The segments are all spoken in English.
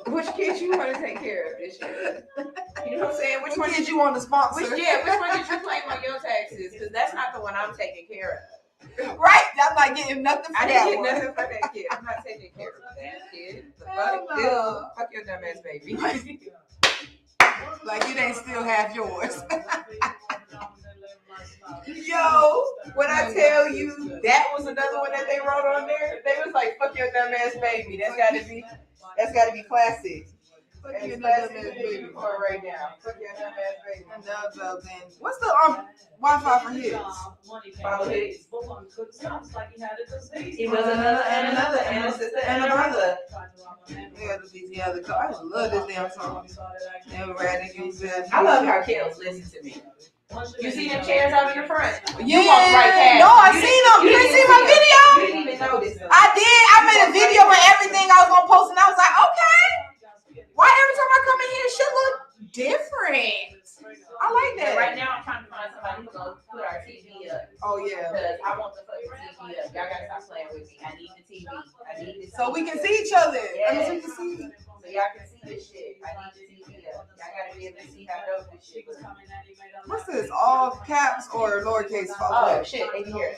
Which kids you want to take care of this year? You know what I'm saying? Which one did you want to sponsor? Which one did you claim on your taxes? Because that's not the one I'm taking care of. Right? I'm not getting nothing for I that didn't one. get nothing for that kid. I'm not taking care of that kid. The fuck your dumb ass baby. Like it ain't still half yours. Yo, when I tell you that was another one that they wrote on there, they was like, "Fuck your dumb ass baby." That's gotta be classic. Fuck your dumb ass baby for right now. Fuck your dumb ass baby. What's the Wi-Fi for his? Follow his. He was another and a sister and a brother. Yeah, I love this damn song. I love how Kels listen to me. You see them chairs out in the front? Yeah. You walked right past. No, I seen them. You didn't see my video? You didn't even notice them. I did. I made a video and everything I was gonna post, and I was like, okay. Why every time I come in here, shit look different? I like that. Right now, I'm trying to find somebody who's gonna put our TV up. Oh yeah. Because I want the fucking TV up. Y'all gotta stop playing with me. I need the TV. I need this. So we can see each other. Yes. We can see. So y'all can see this shit. I need the TV up. Y'all gotta be able to see how dope this shit was. What's this? All caps or lowercase? Oh shit, they here.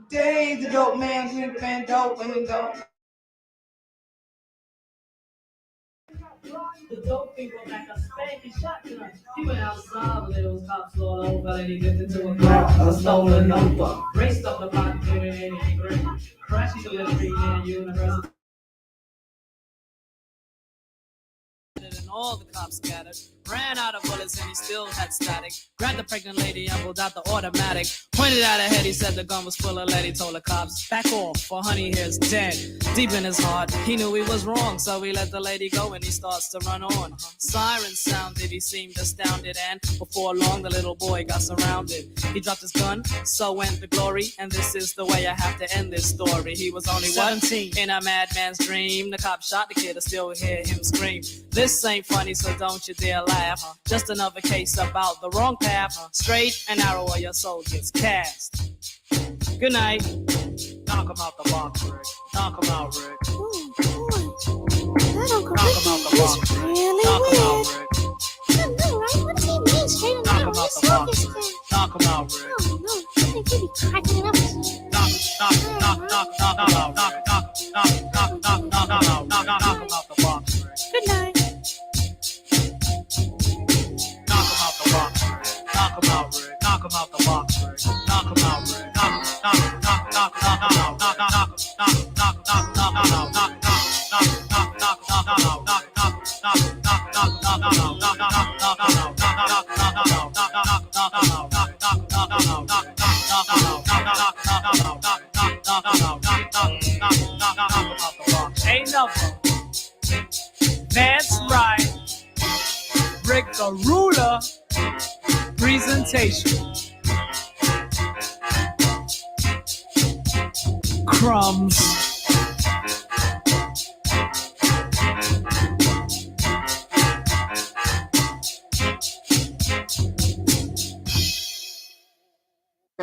Dang, the dope man been dope and dope. The dope people like a spanking shotgun. He went outside when those cops all over and he dipped into a car, a stolen number. Raced up the block, doing 80 degrees. Crashing to the street near University. And all the cops scattered. Ran out of bullets and he still had static. Grabbed the pregnant lady and pulled out the automatic. Pointed at her head, he said the gun was full of lead. He told the cops, back off, for honey here's dead. Deep in his heart, he knew he was wrong, so he let the lady go and he starts to run on. Sirens sounded, he seemed astounded, and before long the little boy got surrounded. He dropped his gun, so went the glory, and this is the way I have to end this story. He was only 17 in a madman's dream. The cop shot the kid, I still hear him scream. This ain't funny, so don't you dare laugh. Just another case about the wrong path. Straight and narrow or your soul gets cast. Good night. Knock him out the box, Rick. Knock him out, Rick. That Uncle Knock him out the box, Rick is Rick. really Knock him out, weird. Rick. I know, right? What does he mean, straight and Knock narrow? him out His the soul box, gets Rick. cast. Knock him out, Rick. Oh, no. I think he'd be cracking it up. Knock him out the box, Rick. Good night. Knock him out the box, Rick. Knock him out, Rick. Knock him out the box, Rick. Knock him out, Rick. Ain't nothing. That's right. Rick the Ruler presentation. Crumbs.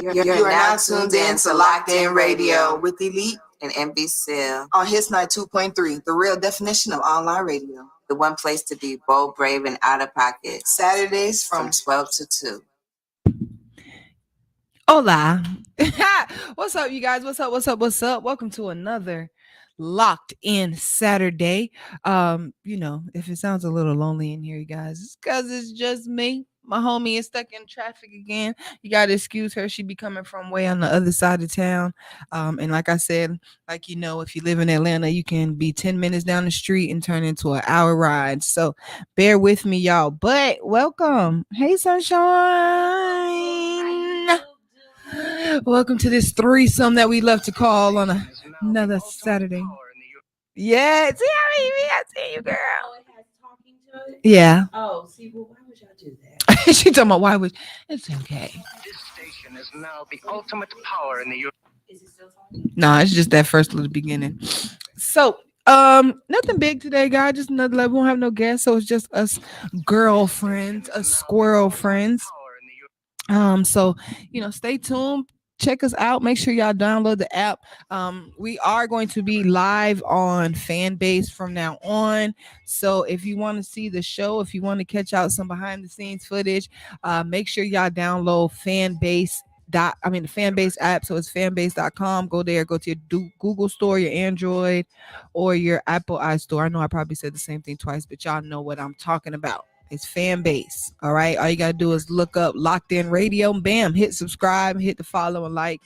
You're now tuned in to Locd N Radio with Elite and NBC On His Night 2.3, the real definition of online radio. the one place to be bold, brave, and out of pocket. Saturdays From 12 to 2. Hola. What's up, you guys? What's up? Welcome to another Locked In Saturday. If it sounds a little lonely in here, you guys, it's because it's just me. My homie is stuck in traffic again. You gotta excuse her. She be coming from way on the other side of town. And like I said, if you live in Atlanta, you can be 10 minutes down the street and turn into an hour ride. So bear with me, y'all. But welcome. Hey, sunshine. Welcome to this threesome that we love to call on another Saturday. Yeah, see how I see you, girl. It has talking to it? Yeah. Oh, see, well, why would y'all do that? She talking about why would it's okay. This station is now the ultimate power in the universe. Is it still talking? No, it's just that first little beginning. So, nothing big today, guys. Just another we won't have no guests, so it's just us girlfriends, us squirrel friends. So stay tuned. Check us out. Make sure y'all download the app. We are going to be live on Fanbase from now on. So if you want to see the show, if you want to catch out some behind the scenes footage, make sure y'all download the Fanbase app. So it's fanbase.com. Go there, go to your Google store, your Android, or your Apple iStore. I know I probably said the same thing twice, but y'all know what I'm talking about. It's Fanbase. All right. All you got to do is look up Locd N Radio. Bam. Hit subscribe, hit the follow and like.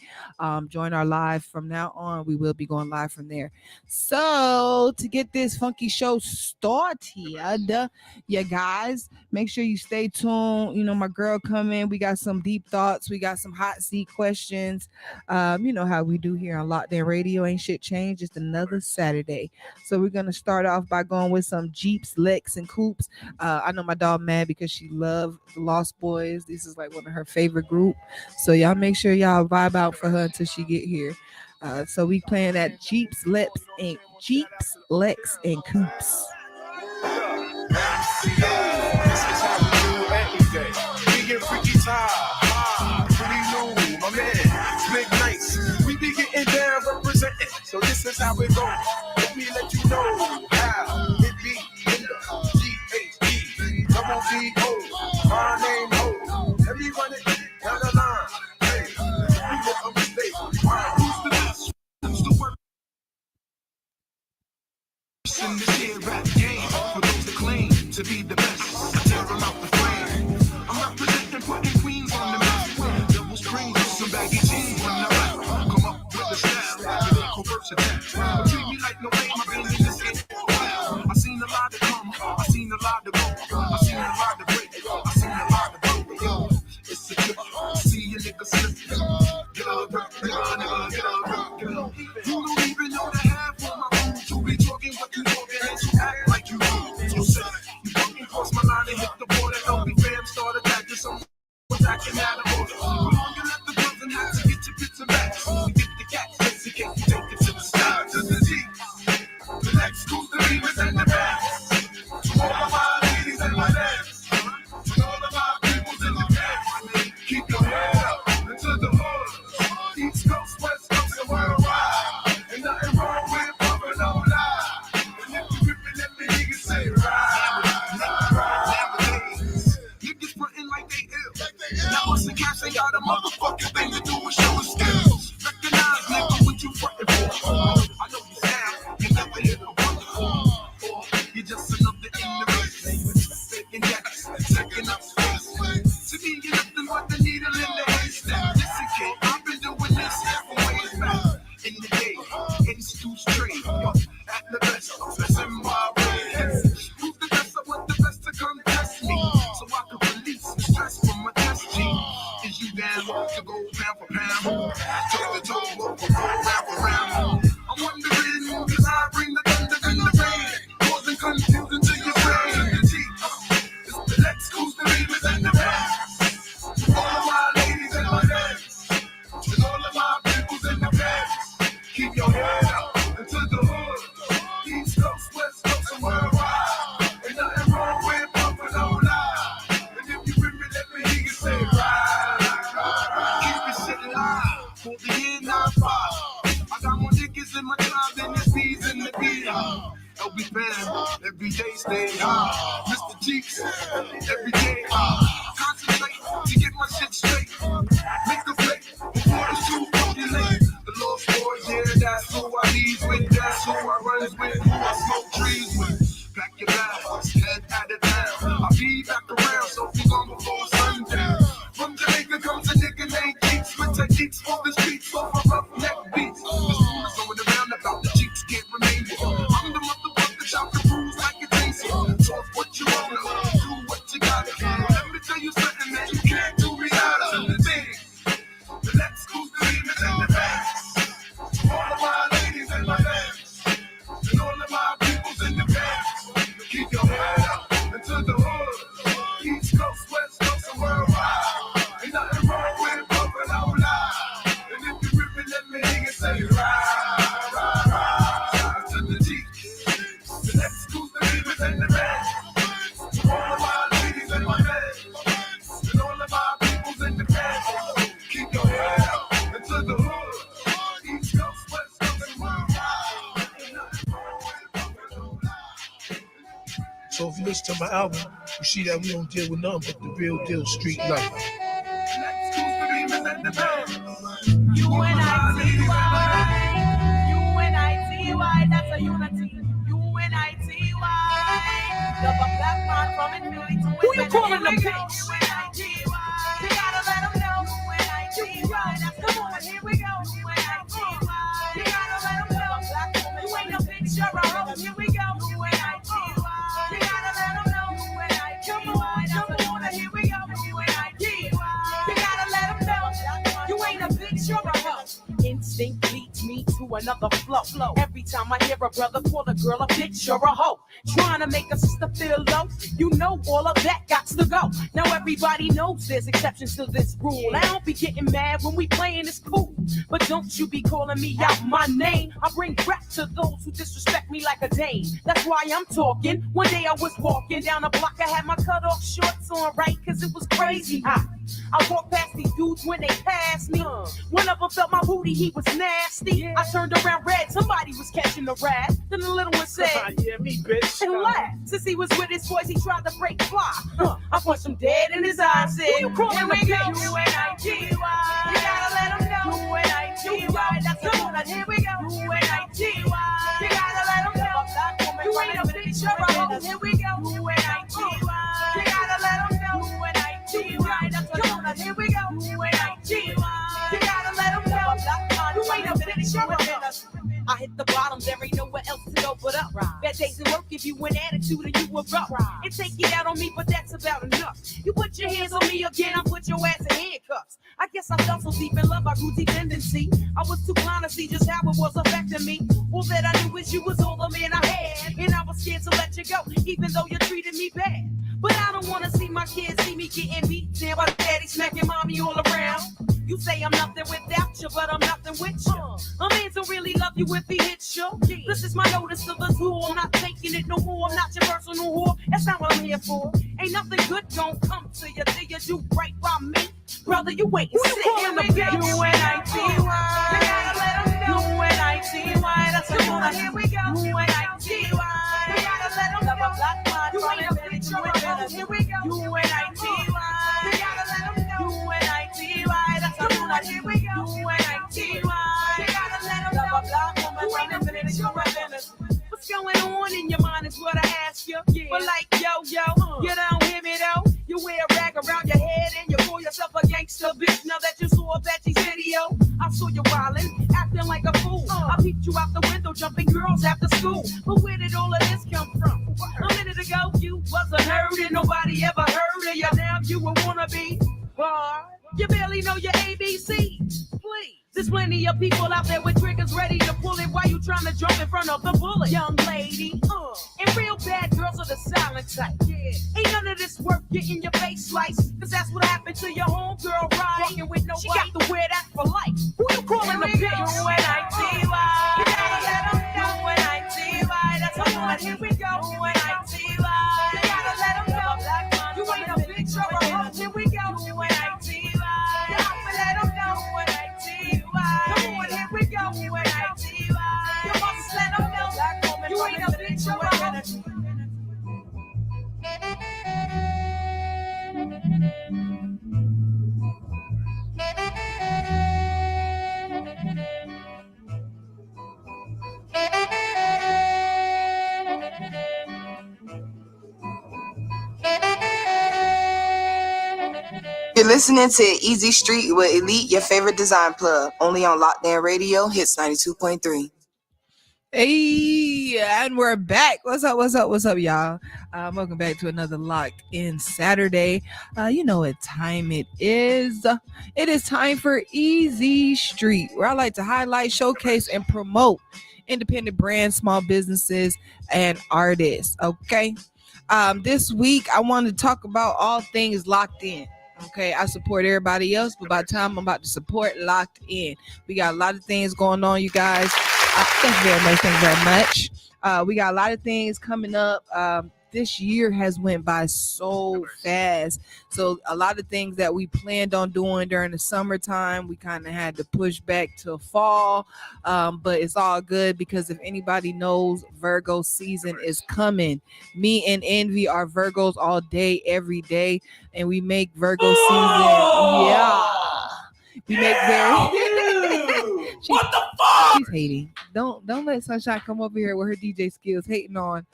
Join our live from now on. We will be going live from there. So to get this funky show started, you guys, make sure you stay tuned. My girl come in. We got some deep thoughts. We got some hot seat questions. You know how we do here on Locd N Radio. Ain't shit changed. Just another Saturday. So we're going to start off by going with some Jeeps, Lex, and Coops. I know my dog mad because she loved the Lost Boys. This is like one of her favorite group. So y'all make sure y'all vibe out for her until she get here. So we playing at Jeeps, Lex, and Coops. This is how we do every day. We get freaky time, pretty new, my man, Big Nice. We be getting down, representing. So this is how it goes. Let me let you know how it be in the G-H-E, double D-O, my name Ho. Let me run it down the line. Hey, we get a mistake. Who's the best? Who's the worst? In this here rap game, for those that claim to be the best, I tear them out the frame. I'm representing, putting queens on the map. Double screens, some baggy jeans when I rap. Come up with a style, with a coerce attack. But treat me like no way, my been in this game. Wow. I seen a lot of come, I seen a lot of go, I seen a lot of break, I seen a lot of blow. Yo, it's a trip, see a nigga slip. Get up, nigga, get up. You don't even know the half of my food. You be talking what you talking and you act like you do. So say, you fucking cross my line and hit the border. Don't be fam, start attacking someone attacking out of order. But on you let the gloves and hats to get your bits and bats. You get the cats, just in case you take it to the sky. To the G, the next school, the beavers and the bats. To all of my ladies and my dads. To all of my peoples in the past. Keep your head up into the hood. East Coast, West Coast, and worldwide. And nothing wrong with bumping no lie. And if you rip it, let me hear you say ride. Nowadays, niggas frontin' like they ill. Now us and cash ain't got a motherfucking thing to do with showing skills. Recognize, nigga, what you frontin' for. I know you sound, you never hit a wonderful. Or you're just another in the race. Taking jacks, taking up space. To me, you're nothing but the needle in the haystack. Listen, kid, I've been doing this for ways back. In the day, institutes trade. At the best, that's in my way. Who's the best? I want the best to come test me. So I can release the stress from my chest gene. Is you down to go pound for pound? Toe to toe, roll round for round. I'm wondering, cause I bring the thunder in the rain. Causing confusion to your brain. The G, it's the Lex, who's the beavers and the bats. All of my ladies and my dads. And all of my peoples in the past. Keep your head up into the hood. East Coast, West Coast, and worldwide. Ain't nothing wrong with bumping no lie. And if you with me, let me hear you say ride. Keep it shit alive for the year 95. I got more niggas in my tribe than the B's in the B. LB fam, every day stay high. Mr. Jeeps, every day high. Concentrate to get my shit straight. Make a play before the shoe populate. The Lost Boys, yeah, that's who I lead with. That's who I run with, who I smoke trees with. Pack your bags, head out of town. I'll be back around, so be gone before sundown. From Jamaica comes a nigga named Jeeps with techniques for the streets, so my rough neck beats. The school is going around about the Jeeps can't remain here. I'm the motherfucker, chop the rules like a taser. Talk what you wanna, do what you gotta. Let me tell you something that you can't do without the thing. The Lex, school, the demons, and the bats. All of my ladies and my dads. And all of my peoples in the past. Keep your head up into the hood. East Coast, West Coast, and worldwide. Ain't nothing wrong with bumping no lie. And if you rip it, to my album, you see that we don't deal with nothing but the real deal street life. U-N-I-T-Y, that's a unity. U-N-I-T-Y, love a black man from Philly to who you calling a bitch? U-N-I-T-Y, you gotta let them know. U-N-I-T-Y, that's the one, here we go. U-N-I-T-Y, you gotta let them know. You ain't a bitch, you're a hoe, here we go. U-N-I-T-Y, you gotta let them know. U-N-I-T-Y, that's the one, here we go. U-N-I-T-Y, you gotta let them know. You ain't a bitch, you're a hoe. Instinct leads me to another flow. Every time I hear a brother call a girl a bitch or a hoe, trying to make a sister feel low, you know all of that got to go. Now everybody knows there's exceptions to this rule. I don't be getting mad when we playing, it's cool, but don't you be calling me out my name. I bring rap to those who disrespect me like a dame. That's why I'm talking. One day I was walking down the block, I had my cut off shorts on, right, cause it was crazy hot. I walked past these dudes when they passed me. One of them felt my booty, he was nasty. I turned around red, somebody was catching a rat. Then the little one said, yeah, me, bitch. And laughed. Since he was with his boys, he tried to break fly. I punched him dead in his eyes. Said, here we go, U-N-I-T-Y. You gotta let him know. U-N-I-T-Y, that's the one. Here we go, U-N-I-T-Y. You gotta let him know. You ain't a bitch, you're a hoe. Here we go, U-N-I-T-Y. You gotta let him know. U-N-I-T-Y, that's the one. Here we go, U-N-I-T-Y. You gotta let him know. You ain't a bitch, you're a hoe. I hit the bottom, there ain't nowhere else to go but up. Bad days at work, give you an attitude and you a rough. And take it out on me, but that's about enough. You put your hands on me again, I put your ass in handcuffs. I guess I felt so deep in love, I grew dependency. I was too blind to see just how it was affecting me. All that I knew is you was all the man I had, and I was scared to let you go, even though you treated me bad. But I don't wanna see my kids see me getting beat down by daddy smacking mommy all around. You say I'm nothing without you, but I'm nothing with you. A man don't really love you if he hits you. This is my notice of the tool. I'm not taking it no more. I'm not your personal whore. That's not what I'm here for. Ain't nothing good gon' come to you till you do right by me. Brother, you ain't sick. U-N-I-T-Y. You gotta let them know. U-N-I-T-Y. That's the one. Here we go. U-N-I-T-Y. You gotta let them know. You ain't a bitch, you're a hoe. Here we go. U-N-I-T-Y. You gotta let them know. U-N-I-T-Y. That's the one. Here we go. U-N-I-T-Y. You gotta let them know. You ain't a bitch, you're a hoe. What's going on in your mind is what I ask you. But like, yo, you don't hear me though. You wear a rag around your head and you call yourself a gangster bitch. Now that you saw Betty's video, I saw you wildin', acting like a fool. I peeped you out the window, jumping girls after school. But where did all of this come from? A minute ago, you wasn't heard and nobody ever heard of you. Now you a wannabe. You barely know your ABC. Please. There's plenty of people out there with triggers ready to pull it while you trying to jump in front of the bullet. Young lady, and real bad girls are the silent type. Ain't none of this work getting your face sliced, cause that's what happened to your homegirl, right? Walking with nobody. She got to wear that for life. Who you calling a bitch? U-N-I-T-Y. You gotta let them know. U-N-I-T-Y. That's the one. Here we go. U-N-I-T-Y. You gotta let them know. You ain't a bitch, you're a hoe. Here we go. U-N-I-T-Y. You gotta let them know. U-N-I-T-Y. Come on, here we go. U-N-I-T-Y. You must let them know. You ain't a bitch, you're a hoe. You're listening to Easy Street with Elite, your favorite design plug. Only on Locd N Radio, hits 92.3. Hey, and we're back. What's up, y'all? Welcome back to another Locked In Saturday. You know what time it is. It is time for Easy Street, where I like to highlight, showcase, and promote independent brands, small businesses, and artists. Okay. This week, I want to talk about all things Locked In. Okay, I support everybody else, but by the time I'm about to support Locked In, we got a lot of things going on, you guys. Thank you very much. We got a lot of things coming up this year has went by so fast. So a lot of things that we planned on doing during the summertime, we kind of had to push back to fall. But it's all good because if anybody knows, Virgo season is coming. Me and Envy are Virgos all day, every day, and we make Virgo season. Yeah. We make very. What the fuck? She's hating. Don't let Sunshine come over here with her DJ skills hating on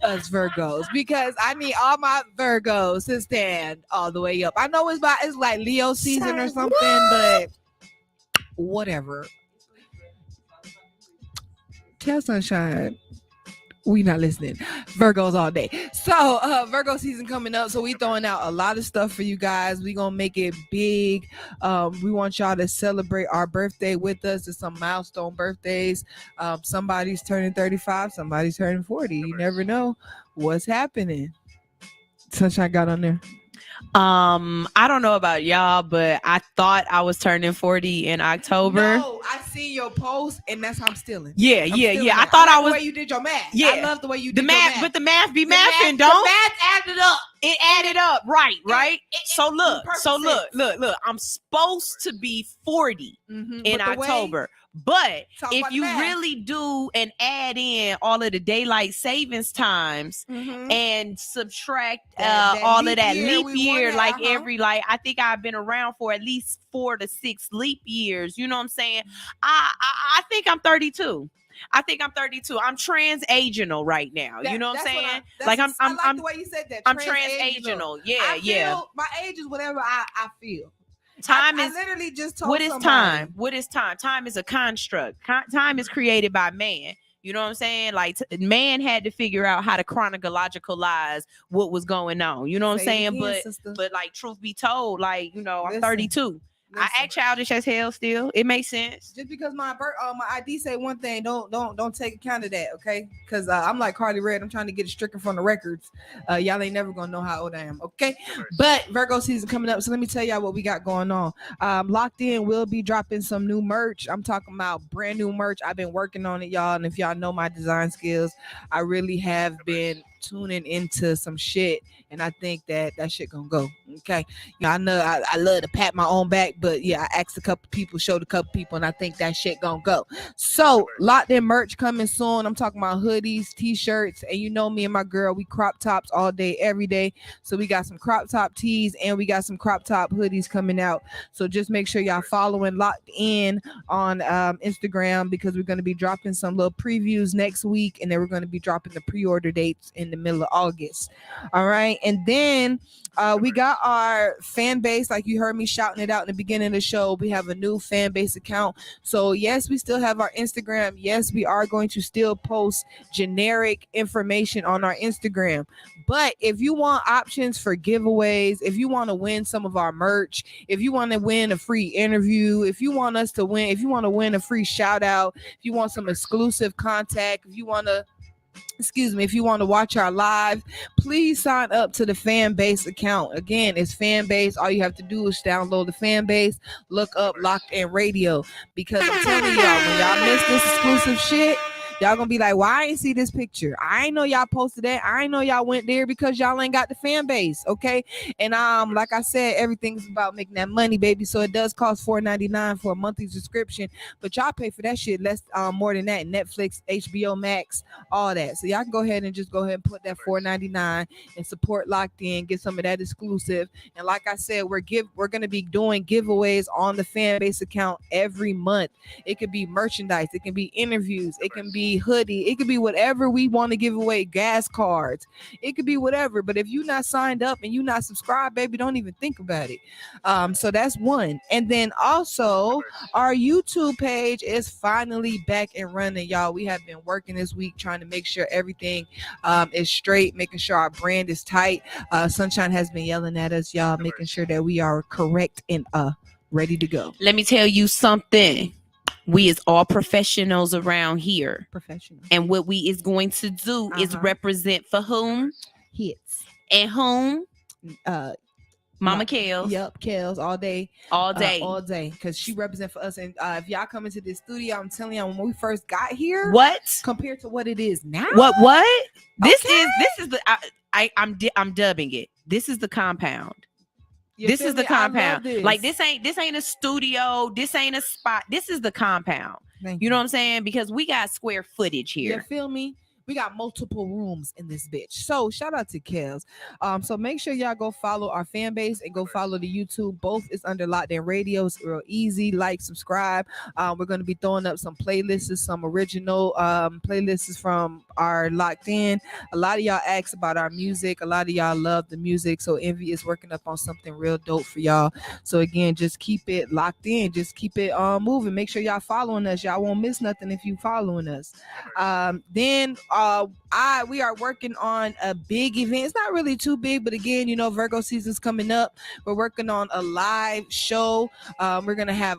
us Virgos, because I need all my Virgos to stand all the way up. I know it's like Leo season or something, but whatever. Tell Sunshine we not listening. Virgos all day. So Virgo season coming up, so we throwing out a lot of stuff for you guys. We gonna make it big. We want y'all to celebrate our birthday with us. It's some milestone birthdays. Somebody's turning 35, somebody's turning 40. You never know what's happening. Sunshine got on there. I don't know about y'all, but I thought I was turning 40 in October. No, I see your post, and that's how I'm stealing. Yeah. I thought I was. The way you did your math. Yeah, I love the way you did the math, your math. but the math be mathing, don't? The math added up. It added up, right? So look. perfect I'm supposed to be 40 in October. But if you really do and add in all of the daylight savings times and subtract all of that leap year, like I think I've been around for at least 4 to 6 leap years. You know what I'm saying? I think I'm 32. I'm trans-agenal right now. You know what I'm saying? I like the way you said that. I'm trans-agenal. Yeah. My age is whatever I feel. Time I is literally just told what is somebody. time? What is time? Time is a construct. Time is created by man. You know what I'm saying? Like man had to figure out how to chronologicalize what was going on. You know what I'm saying? Again, sister. But like truth be told, like I'm Listen. 32. I act childish as hell still. It makes sense. Just because my ID say one thing, don't take account of that, okay? Because I'm like Carly Red. I'm trying to get it stricken from the records. Y'all ain't never gonna know how old I am, okay? But Virgo season coming up, so let me tell y'all what we got going on. Locked In will be dropping some new merch. I'm talking about brand new merch. I've been working on it, y'all, and if y'all know my design skills, I really have been tuning into some shit, and I think that shit gonna go. Okay, I know I love to pat my own back, but yeah, I asked a couple people, showed a couple people, and I think that shit gonna go. So Locked In merch coming soon. I'm talking about hoodies, t-shirts, and you know me and my girl, we crop tops all day, every day. So we got some crop top tees and we got some crop top hoodies coming out. So just make sure y'all following Locked In on Instagram, because we're gonna be dropping some little previews next week, and then we're gonna be dropping the pre-order dates in the middle of August. All right, and then we got our fan base, like you heard me shouting it out in the beginning of the show. We have a new fan base account. So yes, we still have our Instagram. Yes, we are going to still post generic information on our Instagram. But if you want options for giveaways, if you want to win some of our merch, if you want to win a free interview, if you want to win a free shout out, if you want some exclusive contact, if you want to watch our live, please sign up to the fan base account. Again, it's fan base. All you have to do is download the fan base, look up Locd N Radio, because I'm telling y'all, when y'all miss this exclusive shit, y'all gonna be like, why I ain't see this picture? I ain't know y'all posted that. I ain't know y'all went there, because y'all ain't got the fan base, okay? And like I said, everything's about making that money, baby. So it does cost $4.99 for a monthly subscription, but y'all pay for that shit less, more than that. Netflix, HBO Max, all that. So y'all can go ahead and put that $4.99 and support Locked In, get some of that exclusive. And like I said, we're gonna be doing giveaways on the fan base account every month. It could be merchandise, it can be interviews, it can be hoodie, it could be whatever we want to give away, gas cards, it could be whatever. But if you're not signed up and you're not subscribed, baby, don't even think about it. So that's one. And then also our YouTube page is finally back and running, y'all. We have been working this week trying to make sure everything is straight, making sure our brand is tight. Sunshine has been yelling at us, y'all, making sure that we are correct and ready to go. Let me tell you something. We is all professionals around here. Professional. And what we is going to do is represent for whom? Hits. And whom? Mama Kels. Yep, Kels all day. All day. Because she represents for us. And if y'all come into this studio, I'm telling you, when we first got here, what compared to what it is now? What? This Okay. is the I'm dubbing it. This is the compound. You This feel is the me? I love compound. this. Like this ain't a studio. This ain't a spot. This is the compound. Thank You know what I'm saying? Because we got square footage You here. feel me? We got multiple rooms in this bitch. So shout out to Kels. So make sure y'all go follow our fan base and go follow the YouTube. Both is under Locd N Radio. It's real easy. Like, subscribe. We're going to be throwing up some playlists, some original playlists from our Locd In. A lot of y'all asked about our music. A lot of y'all love the music. So Envy is working up on something real dope for y'all. So again, just keep it locked in. Just keep it moving. Make sure y'all following us. Y'all won't miss nothing if you following us. Then we are working on a big event. It's not really too big, but again, Virgo season's coming up. We're working on a live show. We want to have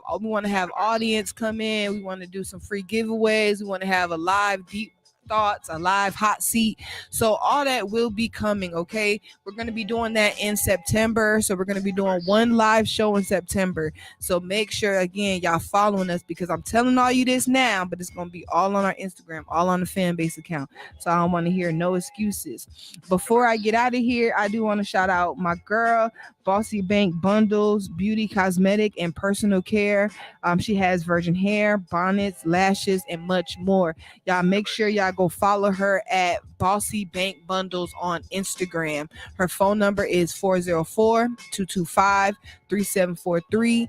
audience come in. We want to do some free giveaways. We want to have a live deep thoughts, a live hot seat. So all that will be coming. Okay, we're going to be doing that in September. So we're going to be doing one live show in September. So make sure again y'all following us, because I'm telling all you this now, but it's going to be all on our Instagram, all on the fan base account. So I don't want to hear no excuses. Before I get out of here, I do want to shout out my girl Bossy Bank Bundles, beauty, cosmetic, and personal care. She has virgin hair, bonnets, lashes, and much more. Y'all make sure y'all go follow her at Bossy Bank Bundles on Instagram. Her phone number is 404-225-3743.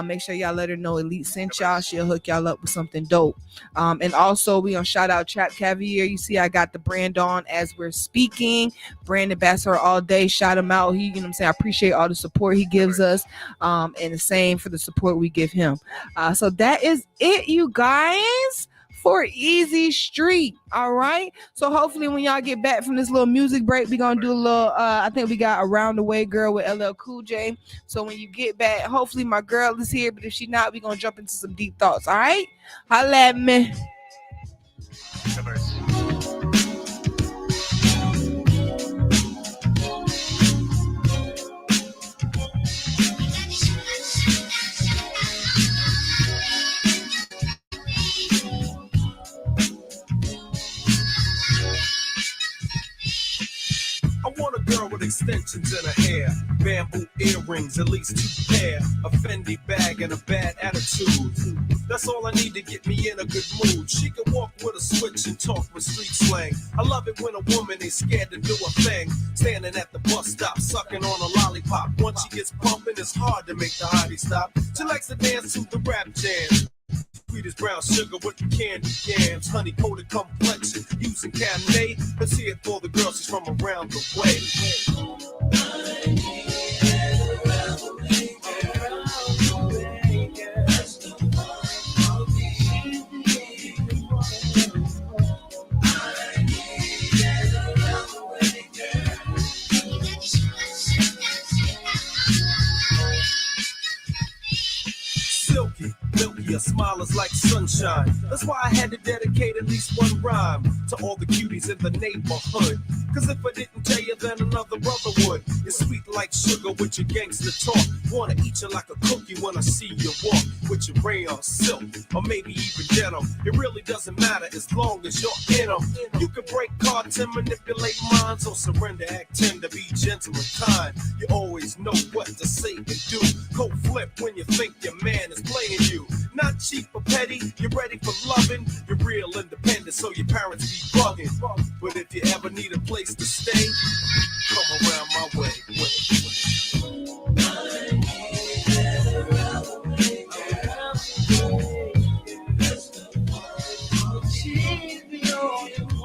Make sure y'all let her know Elite sent y'all. She'll hook y'all up with something dope. And also we gonna shout out Trap Caviar. You see I got the brand on as we're speaking. Brand ambassador all day. Shout him out. He, what I'm saying, I appreciate all the support he gives us. And the same for the support we give him. So that is it, you guys, for Easy Street. All right. So hopefully when y'all get back from this little music break, we're gonna do a little I think we got Around the Way Girl with LL Cool J. So when you get back, hopefully my girl is here, but if she not, we're gonna jump into some deep thoughts. All right, holla at me. I want a girl with extensions in her hair, bamboo earrings, at least 2 pair, a Fendi bag, and a bad attitude. That's all I need to get me in a good mood. She can walk with a switch and talk with street slang. I love it when a woman ain't scared to do a thing. Standing at the bus stop, sucking on a lollipop. Once she gets pumping, it's hard to make the hottie stop. She likes to dance to the rap jam. Sweet as brown sugar with the candy yams, honey coated complexion, using Cabernet. Let's hear it for the girl, she's from around the way. Silky, milky, her smile is like sunshine. That's why I had to dedicate at least one rhyme to all the cuties in the neighborhood. Cause if I didn't tell you, then another brother would. You're sweet like sugar with your gangster talk. Wanna eat you like a cookie when I see you walk. With your rayon silk, or maybe even denim. It really doesn't matter as long as you're in them. You can break cards and manipulate minds, or surrender, act tender, be gentle and kind. You always know what to say and do. Cold flip when you think your man is playing you. Not cheap or petty, you're ready for loving. You're real independent, so your parents be bugging. But if you ever need a place to stay, come around my way.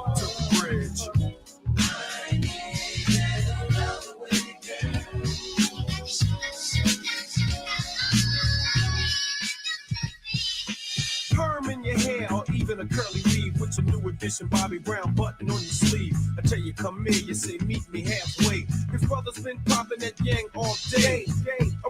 To the bridge. Perm in your hair or even a curly weave with with your new edition Bobby Brown button on your sleeve. I tell you, come here, you say, meet me halfway. His brother's been popping that yang all day.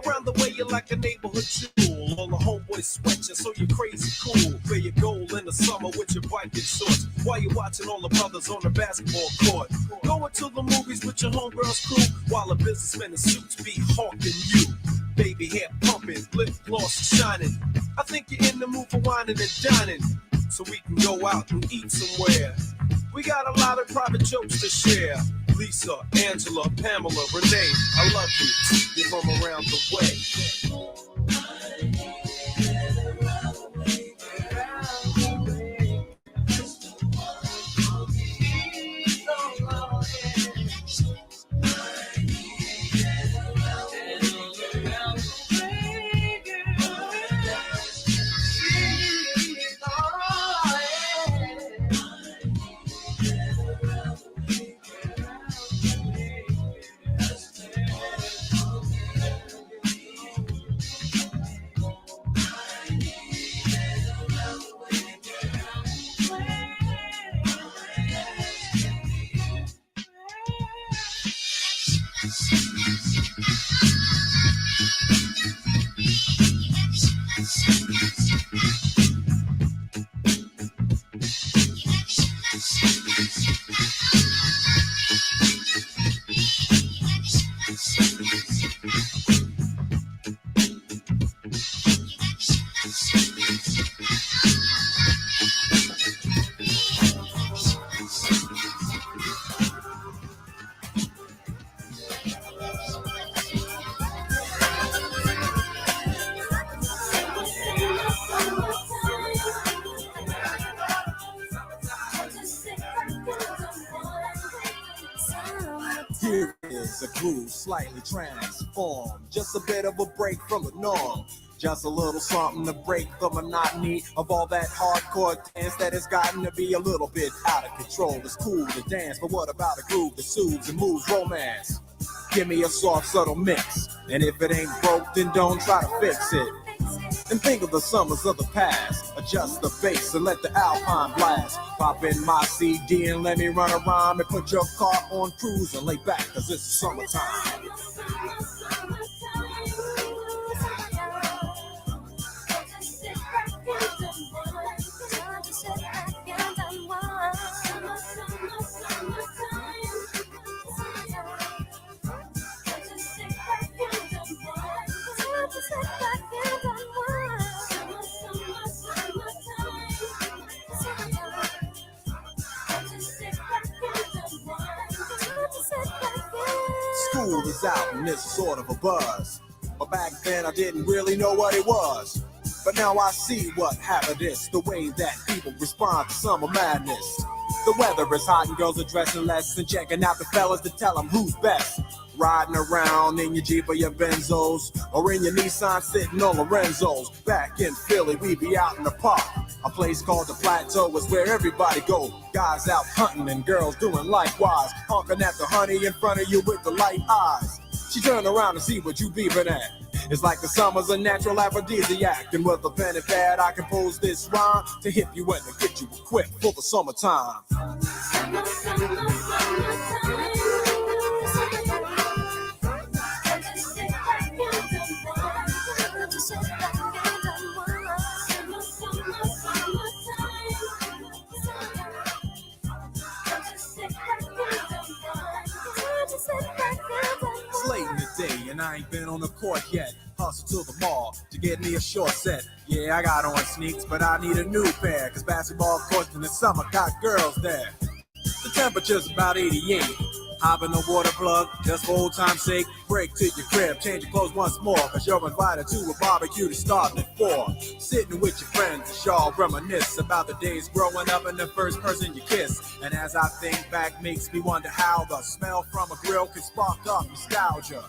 Around the way, you're like a neighborhood jewel. All the homeboys sweat you, so you're crazy cool. Wear your gold in the summer with your biking shorts, while you're watching all the brothers on the basketball court. Going to the movies with your homegirl's crew, while the businessmen in suits be hawking you. Baby hair pumping, lip gloss shining. I think you're in the mood for whining and dining, so we can go out and eat somewhere. We got a lot of private jokes to share. Lisa, Angela, Pamela, Renee, I love you. You're from around the way. Here is a groove slightly transformed, just a bit of a break from the norm. Just a little something to break the monotony of all that hardcore dance that has gotten to be a little bit out of control. It's cool to dance, but what about a groove that soothes and moves romance? Give me a soft, subtle mix, and if it ain't broke, then don't try to fix it. And think of the summers of the past. Adjust the bass and let the Alpine blast. Pop in my CD and let me run around and put your car on cruise and lay back, cause it's summertime. School is out and it's sort of a buzz, but back then I didn't really know what it was. But now I see what happened is the way that people respond to summer madness. The weather is hot and girls are dressing less and checking out the fellas to tell them who's best. Riding around in your Jeep or your Benzos, or in your Nissan sitting on Lorenzo's. Back in Philly, we be out in the park. A place called the Plateau is where everybody go. Guys out hunting and girls doing likewise. Honking at the honey in front of you with the light eyes. She turned around to see what you beeping at. It's like the summer's a natural aphrodisiac. And with a pen and pad, I compose this rhyme to hit you and to get you equipped for the summertime. It's late in the day and I ain't been on the court yet. Hustle to the mall to get me a short set. Yeah, I got on sneaks, but I need a new pair, cause basketball courts in the summer got girls there. The temperature's about 88. Hop in the water plug, just for old time's sake. Break to your crib, change your clothes once more, cause you're invited to a barbecue to start at 4. Sitting with your friends, as y'all reminisce about the days growing up and the first person you kiss. And as I think back, makes me wonder how the smell from a grill can spark up nostalgia.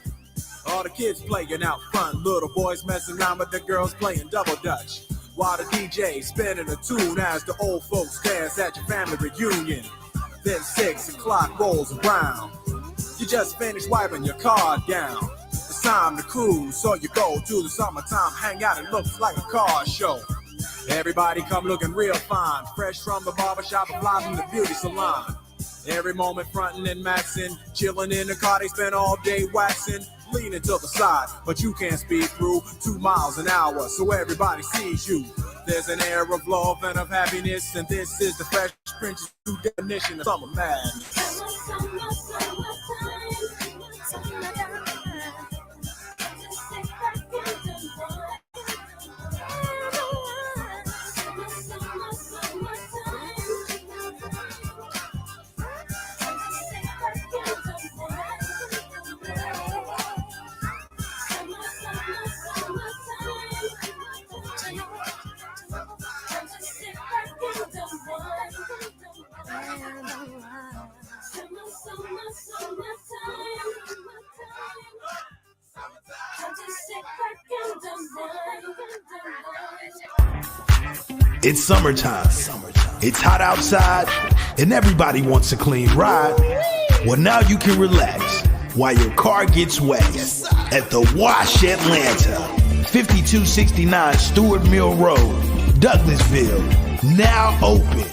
All the kids playing out front, little boys messing around with the girls playing double dutch. While the DJ spinning a tune as the old folks dance at your family reunion. Then 6 o'clock rolls around. You just finished wiping your car down. It's time to cruise, so you go to the summertime hangout. It looks like a car show. Everybody come looking real fine, fresh from the barbershop, fly from the beauty salon. Every moment frontin' and maxin', chillin' in the car, they spend all day waxing, leaning to the side, but you can't speed through 2 miles an hour, so everybody sees you. There's an air of love and of happiness, and this is the Fresh Prince's new definition of summer madness. It's summertime. It's hot outside, and everybody wants a clean ride. Well, now you can relax while your car gets wet at the Wash Atlanta, 5269 Stewart Mill Road, Douglasville. Now open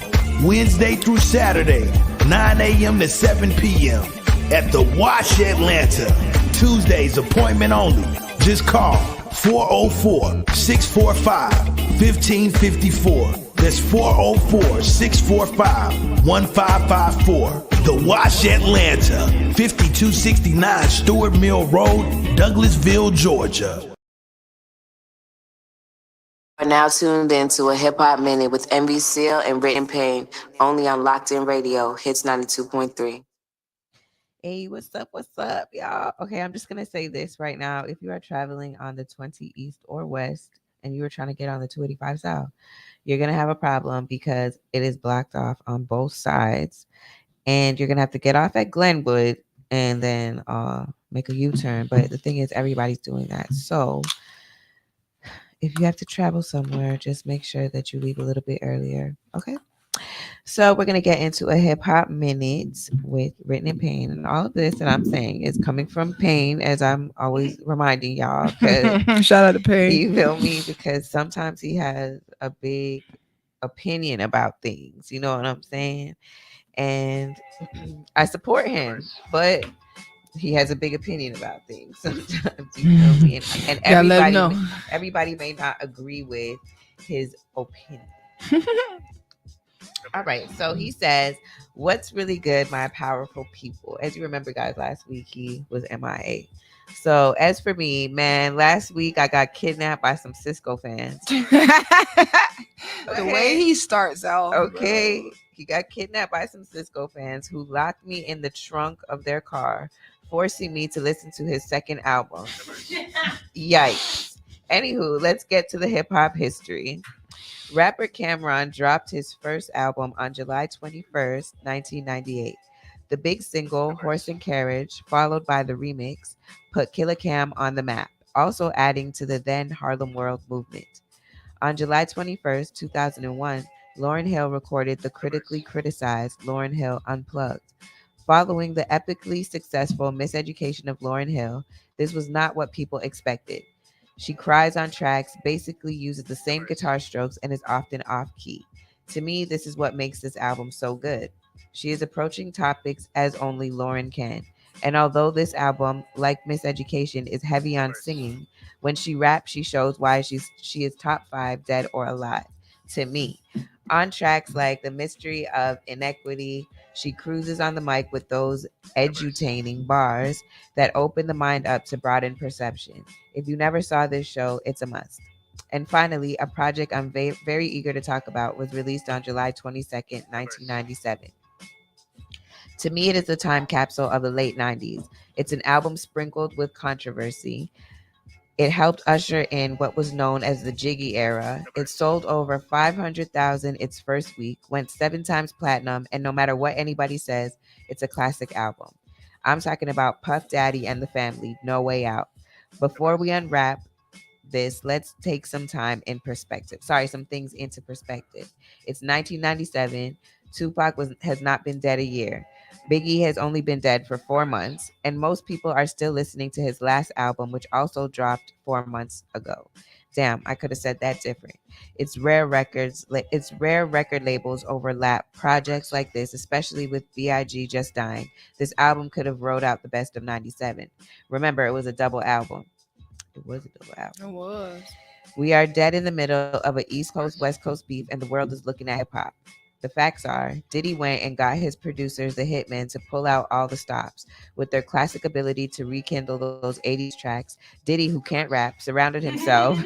Wednesday through Saturday, 9 a.m. to 7 p.m. at the Wash Atlanta. Tuesdays appointment only. Just call 404-645-1554. That's 404-645-1554. The Wash Atlanta, 5269 Stewart Mill Road, Douglasville, Georgia. Are now tuned into a Hip Hop Minute with MV Seal and Written Pain, only on Locd N Radio, Hits 92.3. Hey, what's up, y'all? Okay, I'm just going to say this right now. If you are traveling on the 20 East or West and you are trying to get on the 285 South, you're going to have a problem because it is blocked off on both sides. And you're going to have to get off at Glenwood and then make a U-turn. But the thing is, everybody's doing that. So if you have to travel somewhere, just make sure that you leave a little bit earlier. Okay. So we're going to get into a hip hop minute with Written in Pain. And all of this that I'm saying is coming from Pain, as I'm always reminding y'all. Shout out to Pain. You feel me? Because sometimes he has a big opinion about things. You know what I'm saying? And I support him, but he has a big opinion about things sometimes. You feel me? And everybody may not agree with his opinion. All right, so he says, what's really good, my powerful people? As you remember, guys, last week he was MIA. So as for me, man, last week I got kidnapped by some Cisco fans. The way he starts out. Okay, bro. He got kidnapped by some Cisco fans who locked me in the trunk of their car, forcing me to listen to his second album. Yikes. Anywho, let's get to the hip-hop history. Rapper Cameron dropped his first album on July 21st, 1998. The big single, Horse and Carriage, followed by the remix, put Killer Cam on the map, also adding to the then Harlem World movement. On July 21st, 2001, Lauryn Hill recorded the critically criticized Lauryn Hill Unplugged. Following the epically successful miseducation of Lauryn Hill, this was not what people expected. She cries on tracks, basically uses the same guitar strokes, and is often off-key. To me, this is what makes this album so good. She is approaching topics as only Lauryn can. And although this album, like Miseducation, is heavy on singing, when she raps, she shows why she is top 5 dead or alive. To me, on tracks like The Mystery of Inequity, she cruises on the mic with those edutaining bars that open the mind up to broaden perception. If you never saw this show, it's a must. And finally, a project I'm very eager to talk about was released on July 22nd, 1997. To me, it is a time capsule of the late 90s. It's an album sprinkled with controversy. It helped usher in what was known as the Jiggy era. It sold over 500,000 its first week, went 7 times platinum, and no matter what anybody says, it's a classic album. I'm talking about Puff Daddy and the Family, No Way Out. Before we unwrap this, let's take some things into perspective. It's 1997. Tupac has not been dead a year. Biggie has only been dead for 4 months, and most people are still listening to his last album, which also dropped 4 months ago. Damn, I could have said that different. Its rare record labels overlap projects like this, especially with B.I.G. just dying. This album could have rode out the best of 97. Remember, it was a double album. It was a double album. It was. We are dead in the middle of an East Coast, West Coast beef, and the world is looking at hip hop. The facts are, Diddy went and got his producers, the Hitmen, to pull out all the stops. With their classic ability to rekindle those 80s tracks, Diddy, who can't rap, surrounded himself.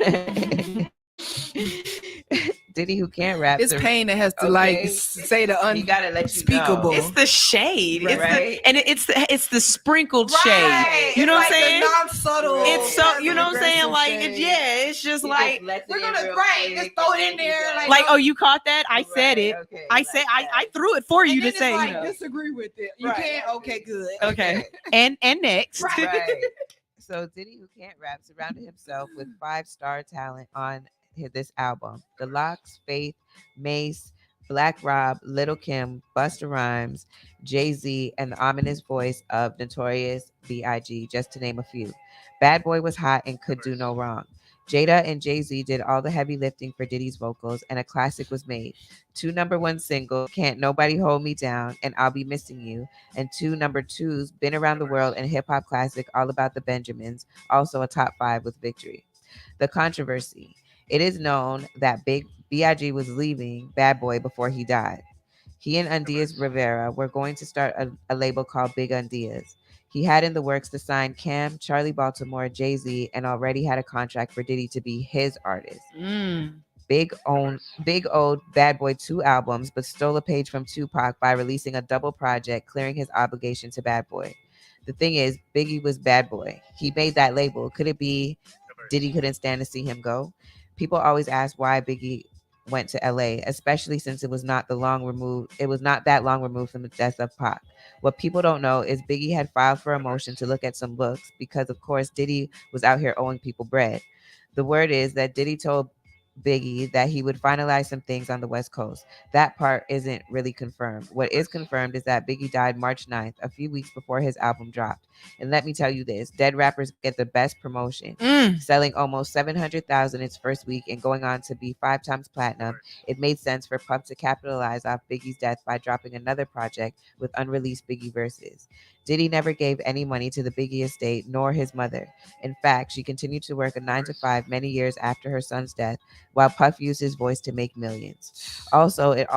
Diddy, who can't rap. It's pain that has to say the unspeakable. It's the shade, right? It's the sprinkled shade. You know what I'm saying? Non-subtle. It's so you know what I'm saying. Like it's just like we're gonna just throw it in there. Like oh, you caught that? I said it. Okay, I said I threw it for you to say. Like, disagree with it. You can't. Okay, good. Okay. And next. Right. So Diddy, who can't rap, surrounded himself with 5-star talent on this album. The Locks, Faith, Mace, Black Rob, Little Kim, Busta Rhymes, Jay-Z, and the ominous voice of Notorious B.I.G., just to name a few. Bad Boy was hot and could do no wrong. Jada and Jay-Z did all the heavy lifting for Diddy's vocals, and a classic was made. 2 number 1 singles, Can't Nobody Hold Me Down and I'll Be Missing You, and 2 number 2s, Been Around the World and hip-hop classic All About the Benjamins, also a top 5 with Victory. The controversy. It is known that B.I.G. was leaving Bad Boy before he died. He and Undias Rivera were going to start a label called Big Undias. He had in the works to sign Cam, Charlie Baltimore, Jay-Z, and already had a contract for Diddy to be his artist. Big owed Bad Boy 2 albums, but stole a page from Tupac by releasing a double project, clearing his obligation to Bad Boy. The thing is, Biggie was Bad Boy. He made that label. Could it be Diddy couldn't stand to see him go? People always ask why Biggie went to LA, especially since it was not that long removed from the death of Pac. What people don't know is Biggie had filed for a motion to look at some books because, of course, Diddy was out here owing people bread. The word is that Diddy told Biggie that he would finalize some things on the West Coast. That part isn't really confirmed. What is confirmed is that Biggie died March 9th, a few weeks before his album dropped. And let me tell you this, dead rappers get the best promotion. Selling almost 700,000 its first week and going on to be 5 times platinum, it made sense for Puff to capitalize off Biggie's death by dropping another project with unreleased Biggie verses. Diddy never gave any money to the Biggie estate nor his mother. In fact, she continued to work a 9-to-5 many years after her son's death, while Puff used his voice to make millions. Also, it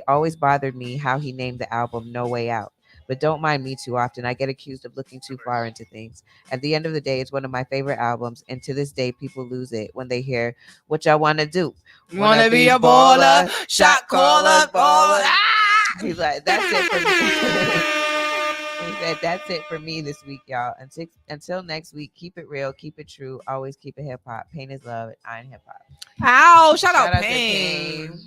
always bothered me how he named the album No Way Out. But don't mind me too often. I get accused of looking too far into things. At the end of the day, it's one of my favorite albums, and to this day, people lose it when they hear what y'all want to do. Want to be a baller, shot caller, baller. He's like, that's it for me. He said, that's it for me this week, y'all. Until next week, keep it real, keep it true, always keep it hip hop. Pain is love, and I ain't hip hop. Ow! Shout out Pain.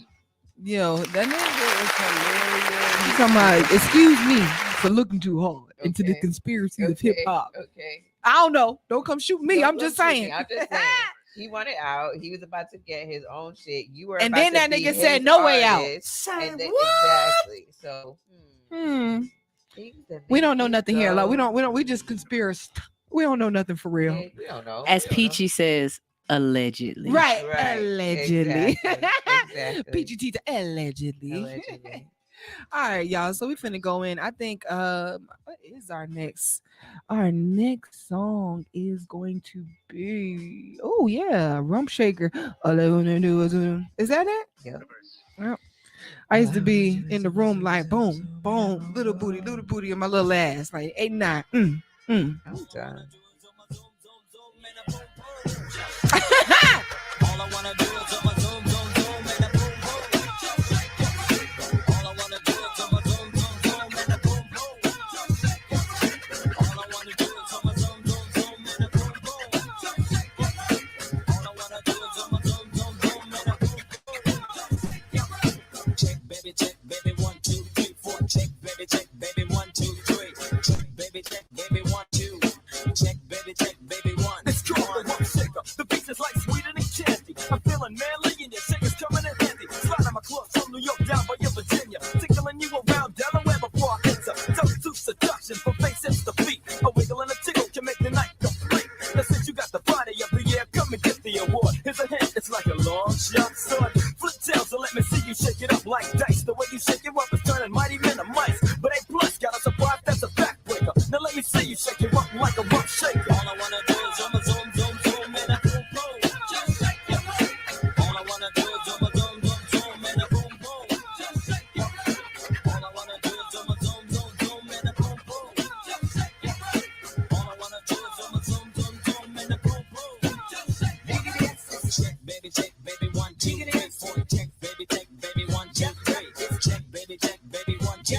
Yo, that nigga is hilarious. He's talking about, excuse me for looking too hard into the conspiracy of hip hop. Okay. I don't know. Don't come shoot me. I'm just saying. He wanted out. He was about to get his own shit. You were, and then that nigga said, "No way out." And then, exactly. So, we don't know nothing here. Like we don't. We just conspiracy. We don't know nothing for real. We don't know. As Peachy says, allegedly. Right. Allegedly. Exactly. Peachy Tita, allegedly. All right, y'all. So we finna go in. I think what is our next? Our next song is going to be Rump Shaker. All I wanna do is that it? Yeah. Well, I used to be in the room like boom, boom, little booty in my little ass, like 8, 9. I'm done. All I wanna do is zoom, zoom, zoom, zoom, and a boom, boom. All I wanna do is zoom, zoom, zoom, zoom, and a boom, boom. All I wanna do is zoom, zoom, zoom, zoom, and a boom, boom. All I wanna do is zoom, zoom, zoom, zoom, and a boom, boom. Check, baby, 1, 2, 3, 4. Check, baby, 1, 2, 3. Check, baby, 1, 2. Check, baby, 1. It's true, I'm sicker. The beats is like sweeter than candy. I'm feeling manly and your shit is coming in handy. Sliding my clothes from New York down by Virginia. Tickling you around Delaware before I enter. Toast to seduction from face hips to feet. A wiggle and a tickle can make the night complete. Now since you got the body of the year, come and get the award. Here's a hint like a long sharp sword. Flip tails, so let me see you shake it up like dice. The way you shake it up is turning mighty men to mice. But A plus got a surprise that's a backbreaker. Now let me see you shake it up like a rough shaker. All I wanna do is zoom, zoom, zoom, zoom, and a boom, boom. Just shake your body. All I wanna do is zoom, zoom, zoom, zoom, and a boom, boom. Just shake your body. All I wanna do is zoom, zoom, zoom, zoom, and a boom, boom. Just shake your body. All I wanna do is zoom, zoom, zoom, zoom, and a boom, boom. Just shake your body. Check, baby, 1, 2, 3, 4. Check, baby, 1, 2, 3. Check, baby, 1, 2.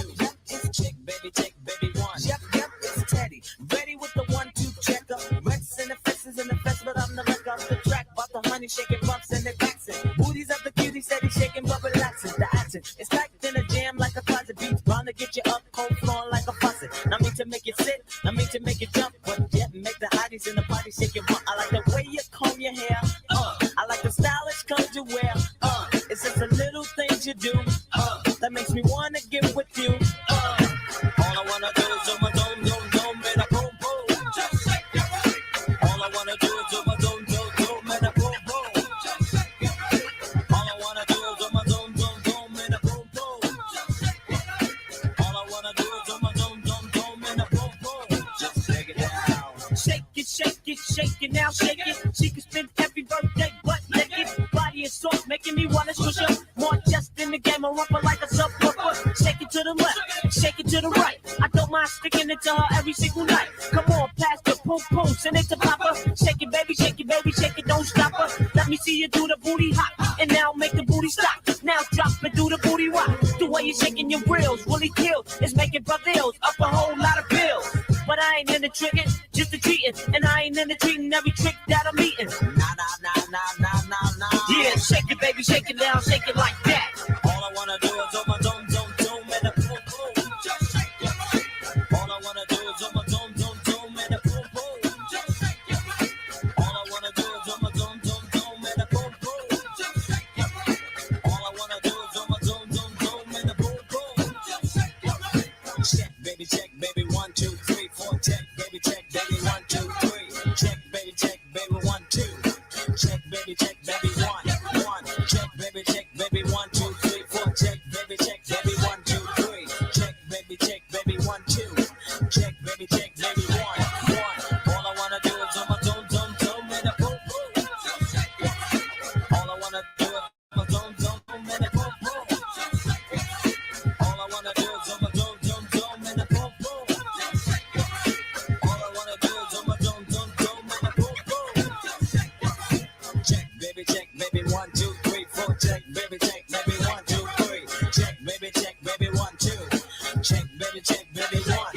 Check, baby, 1. Yep, it's Teddy. Ready with the 1, 2 checker. Rex and the fixes in the fest, but I'm the wreck off the track. About the honey shaking bumps and the vaccine. Booties of the cutie steady shaking, but relaxing. The action is packed in a jam like a closet. Beats bound to get you up, cold flowing like a faucet. Not mean to make you sit, not mean to make you jump, but yet make the hotties in the party shake your butt. I like the way you comb your hair. I like the stylish clothes you wear. It's just the little things you do that makes me wanna get with you. All I wanna do is zoom, zoom, zoom, zoom, and a boom, boom. Just shake your body. All I wanna do is zoom, zoom, zoom, zoom, and a boom, boom. Just shake your body. All I wanna do is zoom, zoom, zoom, zoom, and a boom, boom. Just shake your body. All I wanna do is zoom, zoom, zoom, zoom, and a boom, boom. Just shake it down. Shake it now, shake it. She can spend every birthday butt naked. Body is soft, making me wanna squish her. More just in the game, I rumble like a subwoofer. Shake it to the left, shake it to the right. I don't mind sticking it to her every single night. Come on, pass the boom boom, send it to Papa. Shake it, baby, shake it, don't stop her. Let me see you do the booty hop, and now make the booty stop. Now drop it, do the booty rock. The way you're shaking your grills really kills. It's making Brazils up a whole lot of bills. But I ain't in the tricking, just the treating. And I ain't in the treating every trick that I'm eating. Nah. Yeah, shake it, baby, shake it down, shake it like that. All I wanna do is zoom, zoom, zoom, zoom, and a boom, boom. Just shake your body. All I wanna do is zoom, zoom, zoom, zoom, and a boom, boom. Just shake your body. All I wanna do is zoom, zoom, zoom, zoom, and a boom, boom. Just shake your body. All I wanna do is zoom, zoom, zoom, zoom, and a boom, boom. Just shake your body. Check, baby, 1, 2, 3, 4. Check, baby, 1, 2, 3. Check, baby, 1, 2. Check, baby, 1. Check, baby, 1, 2, 3, 4. Check, baby, 1, 2, 3. Check, baby, 1, 2. Check, baby, 1. All I wanna do is zoom, zoom, zoom, zoom, and a boom, boom. All I wanna do is zoom, zoom, zoom, and a boom, boom. All I wanna do is zoom, zoom, zoom, zoom, and a boom, boom. All I wanna do is zoom, zoom, zoom, zoom, and a boom, boom. Check, baby, 1, 2, 3, 4. Check, baby, 1, 2, 3. Check, baby, 1, 2. Check, baby, 1.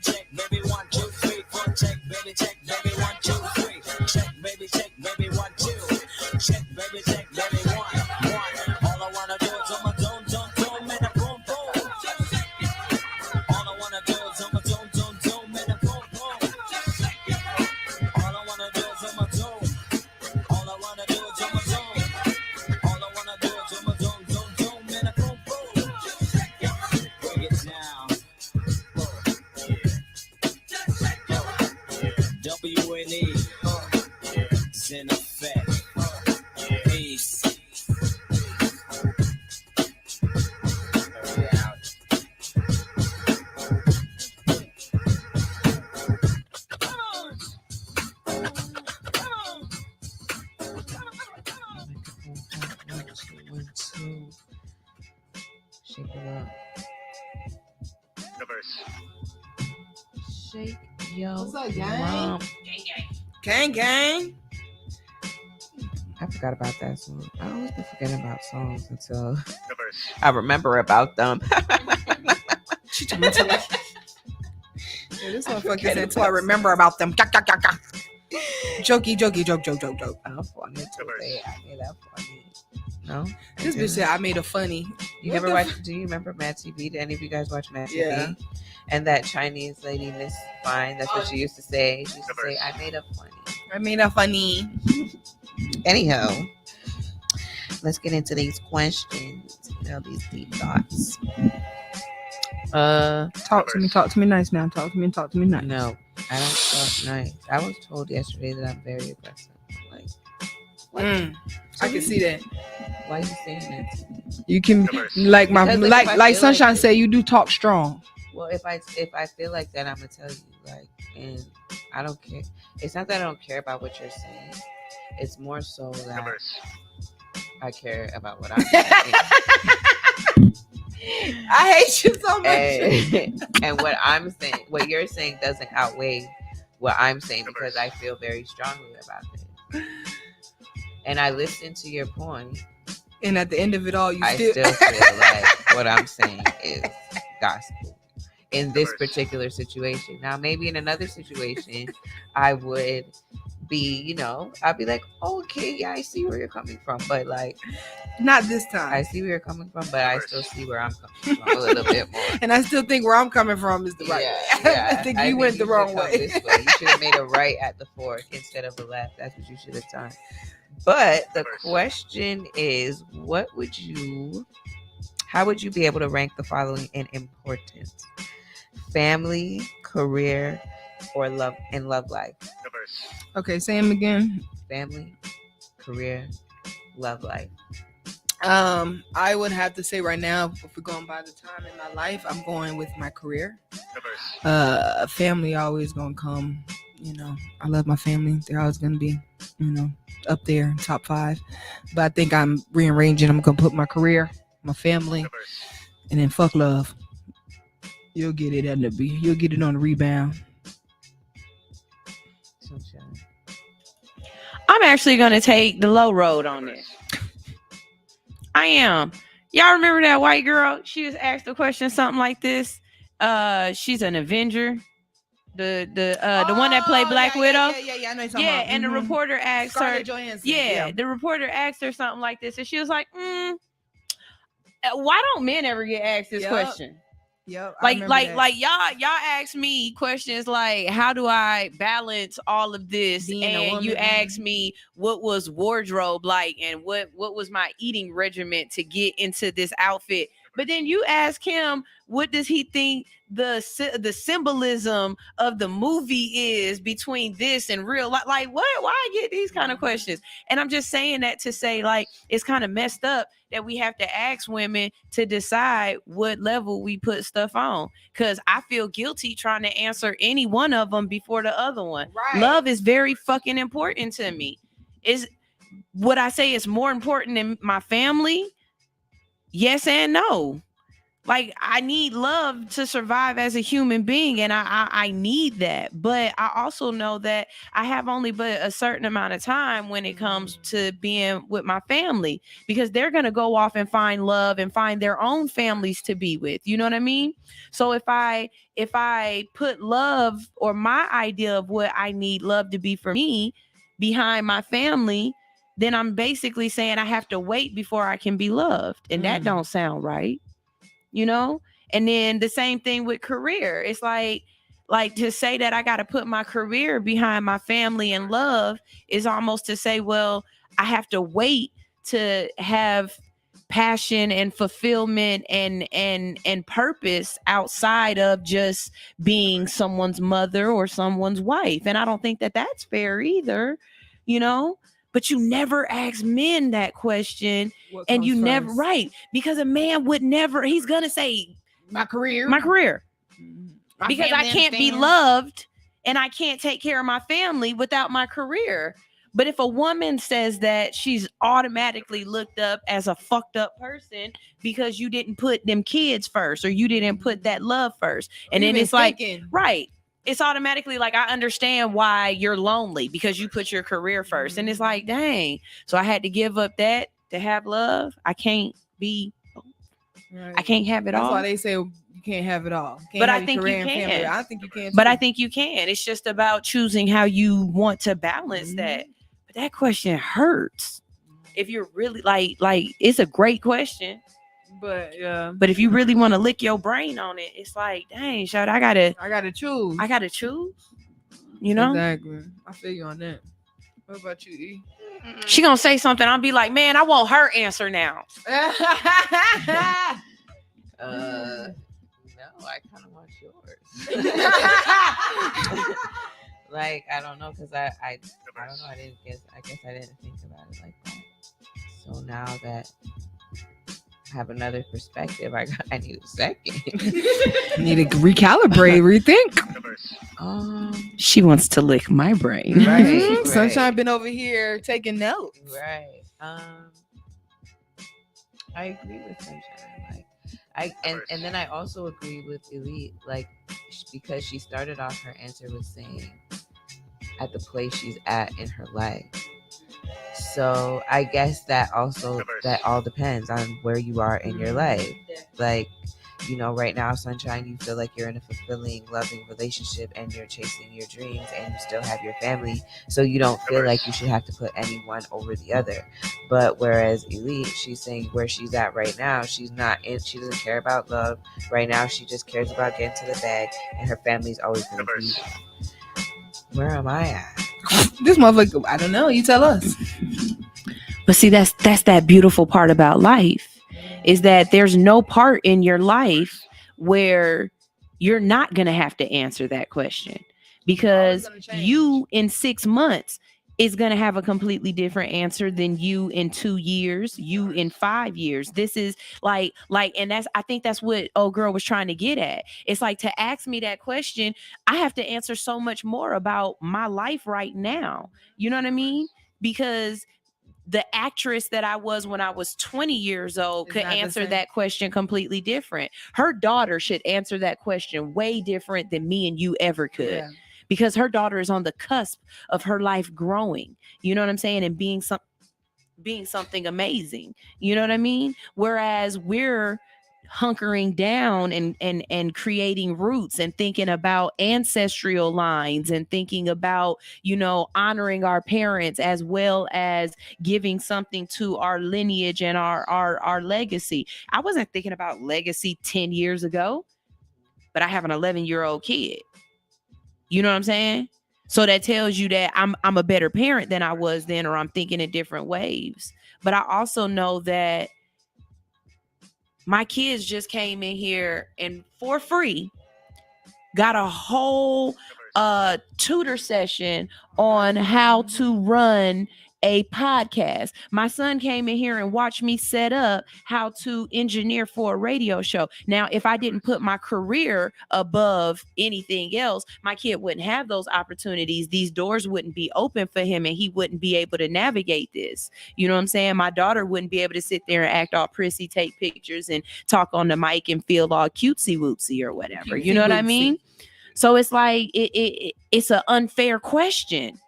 Check, baby, 1, 2, 3, 4. Check, baby, 1, 2, 3. Check, baby, 1, 2. Check, baby, 1. All I wanna do is zoom, zoom, zoom, zoom, and a boom, boom. All I wanna do is zoom, zoom, zoom, zoom, and a boom, boom. All I wanna do is zoom, zoom. All I wanna do is zoom, zoom. All I wanna do is zoom, zoom, zoom, zoom, and a boom, boom. Bring it down. W&E. It's in effect. Peace. Shake it up. Reverse. Shake your What's up, gang? rump. Gang. I forgot about that song. I always be forgetting about songs until Reverse. I remember about them. She told me to like. Yeah, this motherfucker forget said until I about remember about them. Jokey, joke. I'm funny too. Reverse. I made that funny. No? This bitch said I made a funny. You What never the watched? Do you remember Mad TV? Did any of you guys watch Mad Yeah. TV? And that Chinese lady, Miss Fine, that's what she used to say. She used to say, "I made up funny." I made a funny. Anyhow, let's get into these questions. These deep thoughts. Talk to me nice now. Talk to me nice. No, I don't talk nice. I was told yesterday that I'm very aggressive. Like, I can see that. Why are you saying that? You can like Sunshine like say, you do talk strong. Well, if I feel like that, I'm gonna tell you, like, and I don't care. It's not that I don't care about what you're saying. It's more so that I care about what I'm saying. I hate you so much. And what I'm saying, what you're saying doesn't outweigh what I'm saying because I feel very strongly about it. And I listen to your point. And at the end of it all, I still feel like what I'm saying is gospel in this particular situation. Now, maybe in another situation, I would be, I'd be like, oh, okay, yeah, I see where you're coming from. But like, not this time. I see where you're coming from, but I still see where I'm coming from a little bit more. And I still think where I'm coming from is the right way. Yeah, I think you went the wrong way. This way. You should have made a right at the fork instead of a left. That's what you should have done. But the question is, how would you be able to rank the following in importance? Family, career, or love life? Okay, say them again. Family, career, love life. I would have to say right now, if we're going by the time in my life, I'm going with my career. Family always gonna come. I love my family. They're always gonna be, up there, top 5. But I think I'm rearranging. I'm gonna put my career, my family, and then fuck love. You'll get it you'll get it on the rebound. I'm actually gonna take the low road on this. I am. Y'all remember that white girl? She was asked a question, something like this. She's an Avenger. The one that played Black Widow. Yeah, I know you're talking about. And the reporter asked Scarlett her. Johansson. The reporter asked her something like this, and she was like, "Why don't men ever get asked this question?" Yep. Like y'all ask me questions like, how do I balance all of this? And you ask me what was wardrobe like and what was my eating regimen to get into this outfit. But then you ask him, what does he think the symbolism of the movie is between this and real life? Like, what? Why I get these kind of questions? And I'm just saying that to say, like, it's kind of messed up that we have to ask women to decide what level we put stuff on. Because I feel guilty trying to answer any one of them before the other one. Right. Love is very fucking important to me. Is what I say is more important than my family? Yes and no. Like, I need love to survive as a human being, and I need that. But I also know that I have only but a certain amount of time when it comes to being with my family, because they're going to go off and find love and find their own families to be with. You know what I mean? So if I put love, or my idea of what I need love to be for me, behind my family, then I'm basically saying I have to wait before I can be loved. And that don't sound right. And then the same thing with career. It's like to say that I got to put my career behind my family and love is almost to say, well, I have to wait to have passion and fulfillment and purpose outside of just being someone's mother or someone's wife. And I don't think that that's fair either, But you never ask men that question, and you never, right? Because a man would never, he's going to say, my career. Because I can't be loved and I can't take care of my family without my career. But if a woman says that, she's automatically looked up as a fucked up person because you didn't put them kids first, or you didn't put that love first. And then it's like, right. It's automatically like, I understand why you're lonely because you put your career first. And it's like, dang. So I had to give up that to have love. I can't have it all. That's why they say you can't have it all. But I think you can. I think you can. But I think you can. It's just about choosing how you want to balance that. But that question hurts. If you're really like it's a great question. But yeah. But if you really want to lick your brain on it, it's like, dang, shout, I gotta choose. Exactly. I feel you on that. What about you, E? She gonna say something. I'll be like, man, I want her answer now. No, I kind of want yours. Like, I don't know, because I don't know. I guess I didn't think about it like that. So now that I have another perspective, I need a second. Need to recalibrate, rethink. She wants to lick my brain. Right. Sunshine been over here taking notes. Right. I agree with Sunshine. And then I also agree with Elite, like, because she started off her answer with saying at the place she's at in her life. So I guess that all depends on where you are in your life. Like, you know, right now, Sunshine, you feel like you're in a fulfilling, loving relationship and you're chasing your dreams and you still have your family. So you don't feel like you should have to put anyone over the other. But whereas Elite, she's saying where she's at right now, she doesn't care about love. Right now, she just cares about getting to the bag and her family's always going to be there. Where am I at? This motherfucker, I don't know. You tell us. But see, that's that beautiful part about life, is that there's no part in your life where you're not going to have to answer that question, because you in 6 months is going to have a completely different answer than you in 2 years, you in 5 years. This is like, and I think that's what old girl was trying to get at. It's like, to ask me that question, I have to answer so much more about my life right now. You know what I mean? Because the actress that I was when I was 20 years old could answer that question completely different. Her daughter should answer that question way different than me and you ever could. Yeah. Because her daughter is on the cusp of her life growing, you know what I'm saying, and being something amazing, you know what I mean? Whereas we're hunkering down and creating roots and thinking about ancestral lines and thinking about, you know, honoring our parents as well as giving something to our lineage and our legacy. I wasn't thinking about legacy 10 years ago, but I have an 11-year-old kid. You know what I'm saying? So that tells you that I'm a better parent than I was then, or I'm thinking in different waves. But I also know that my kids just came in here and for free got a whole tutor session on how to run a podcast. My son came in here and watched me set up how to engineer for a radio show. Now, if I didn't put my career above anything else, my kid wouldn't have those opportunities. These doors wouldn't be open for him and he wouldn't be able to navigate this. You know what I'm saying? My daughter wouldn't be able to sit there and act all prissy, take pictures and talk on the mic and feel all cutesy wootsy or whatever. You know what I mean? So it's like, it's an unfair question.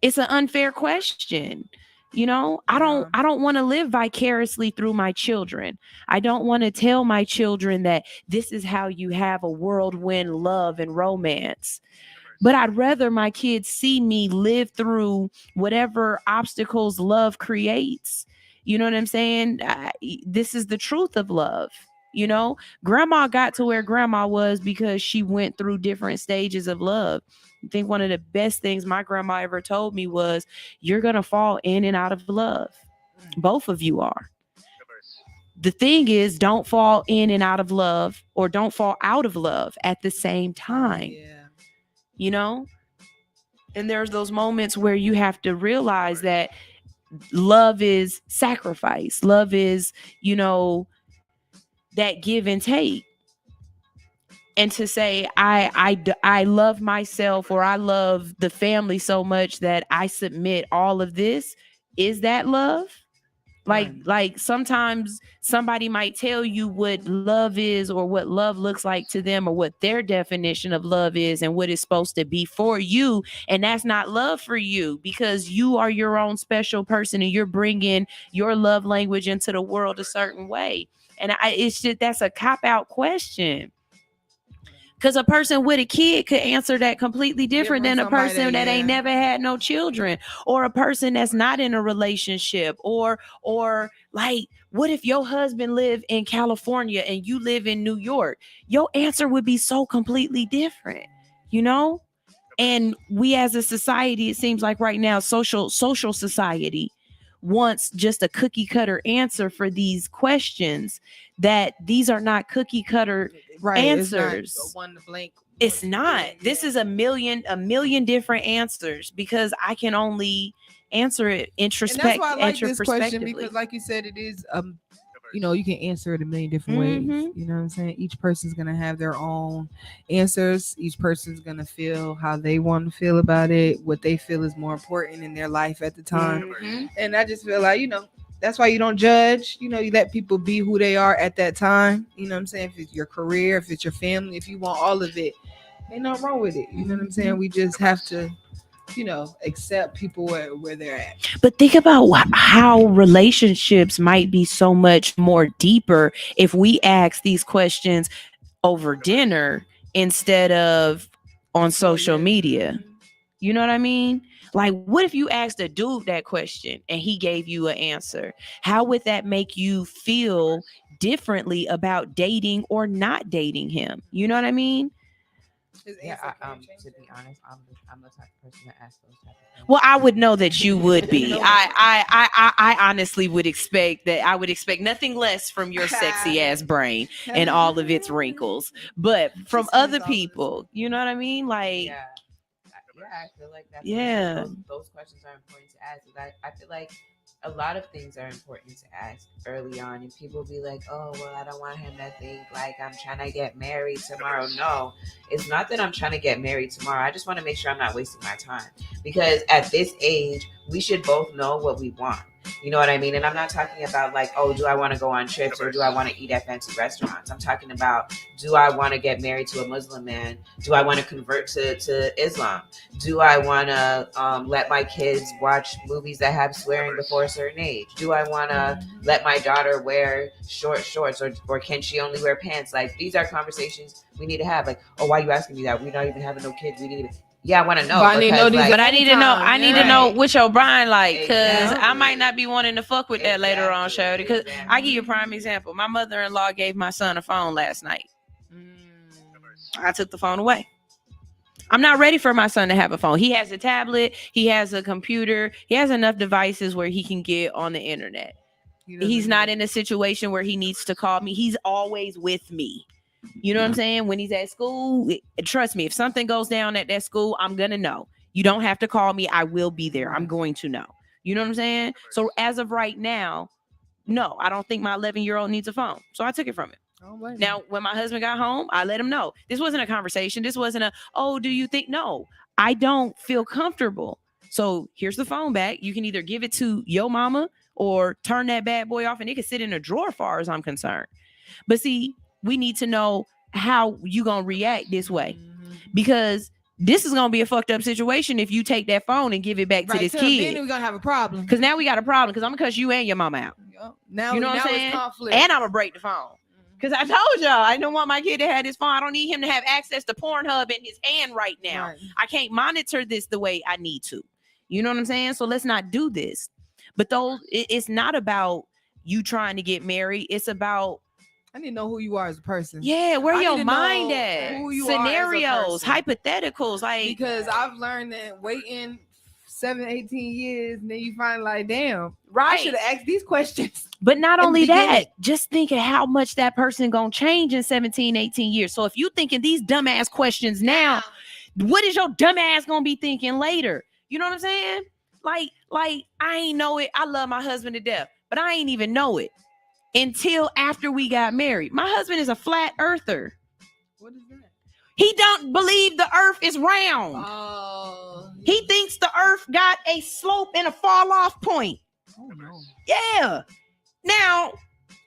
It's an unfair question. You know, I don't want to live vicariously through my children. I don't want to tell my children that this is how you have a whirlwind love and romance. But I'd rather my kids see me live through whatever obstacles love creates. You know what I'm saying? This is the truth of love. You know, grandma got to where grandma was because she went through different stages of love. I think one of the best things my grandma ever told me was, you're going to fall in and out of love. Both of you are. The thing is, don't fall in and out of love, or don't fall out of love at the same time. Yeah. You know, and there's those moments where you have to realize that love is sacrifice. Love is, you know, that give and take. And to say I love myself, or I love the family so much that I submit all of this, is that love? Like sometimes somebody might tell you what love is, or what love looks like to them, or what their definition of love is and what it's supposed to be for you. And that's not love for you, because you are your own special person and you're bringing your love language into the world a certain way. And it's just, that's a cop-out question. Because a person with a kid could answer that completely different than a person that ain't never had no children, or a person that's not in a relationship, or like, what if your husband lived in California and you live in New York? Your answer would be so completely different, you know? And we as a society, it seems like right now, social society wants just a cookie cutter answer for these questions, that these are not cookie cutter answers. It's not one blank It's not. This is a million different answers because I can only answer it And that's why I like this question introspectively. because, like you said, it is you can answer it a million different ways. You know what I'm saying? Each person's gonna have their own answers. Each person's gonna feel how they want to feel about it, what they feel is more important in their life at the time. And I just feel like, that's why you don't judge. You let people be who they are at that time. You know what I'm saying? If it's your career, if it's your family, if you want all of it, ain't nothing wrong with it. You know what I'm saying? We just have to accept people where they're at. But think about how relationships might be so much more deeper if we ask these questions over dinner instead of on social media. You know what I mean? Like, what if you asked a dude that question and he gave you an answer? How would that make you feel differently about dating or not dating him? You know what I mean? Yeah, to be honest, I'm the type of person that asks those type of things. Well, I would know that you would be. I honestly would expect that. I would expect nothing less from your sexy ass brain and all of its wrinkles. But from other people, you know what I mean? Like, yeah, I feel like that's those questions are important to ask. I feel like a lot of things are important to ask early on, and people be like, oh, well, I don't want him to think like I'm trying to get married tomorrow. No, it's not that I'm trying to get married tomorrow. I just want to make sure I'm not wasting my time, because at this age we should both know what we want. You know what I mean? And I'm not talking about like, oh, do I want to go on trips or do I want to eat at fancy restaurants? I'm talking about, do I want to get married to a Muslim man? Do I want to convert to Islam? Do I want to let my kids watch movies that have swearing before a certain age? Do I want to let my daughter wear short shorts or can she only wear pants? Like, these are conversations we need to have. Like, oh, why are you asking me that? We're not even having no kids. We need to. Yeah, I want to know. But I need to know which O'Brien like, because I might not be wanting to fuck with that later on, Shirley. Because I give you a prime example. My mother-in-law gave my son a phone last night. I took the phone away. I'm not ready for my son to have a phone. He has a tablet. He has a computer. He has enough devices where he can get on the internet. He's not in a situation where he needs to call me. He's always with me. You know what I'm saying? When he's at school, trust me, if something goes down at that school, I'm going to know. You don't have to call me. I will be there. I'm going to know. You know what I'm saying? So as of right now, no, I don't think my 11-year-old needs a phone. So I took it from him. Now, when my husband got home, I let him know. This wasn't a conversation. This wasn't oh, do you think? No, I don't feel comfortable. So here's the phone back. You can either give it to your mama or turn that bad boy off and it can sit in a drawer as far as I'm concerned. But see, we need to know how you gonna react this way, because this is gonna be a fucked up situation if you take that phone and give it back to this kid. Then we're gonna have a problem. Because now we got a problem. Because I'm gonna cuss you and your mama out. Now, you know what I'm saying? It's conflict. And I'm gonna break the phone. Because I told y'all I don't want my kid to have this phone. I don't need him to have access to Pornhub in his hand right now. Right. I can't monitor this the way I need to. You know what I'm saying? So let's not do this. But it's not about you trying to get married. It's about, I need to know who you are as a person. Yeah, where your mind at? Who you scenarios, hypotheticals, like, because I've learned that waiting 7-18 years and then you find like, damn, right, I should have asked these questions. But not only that, just think of how much that person gonna change in 17-18 years. So if you thinking these dumbass questions now, what is your dumbass gonna be thinking later? You know what I'm saying? Like I ain't know it. I love my husband to death, but I ain't even know it until after we got married. My husband is a flat earther. What is that? He don't believe the earth is round. Oh. He thinks the earth got a slope and a fall off point. Oh no. Yeah. Now,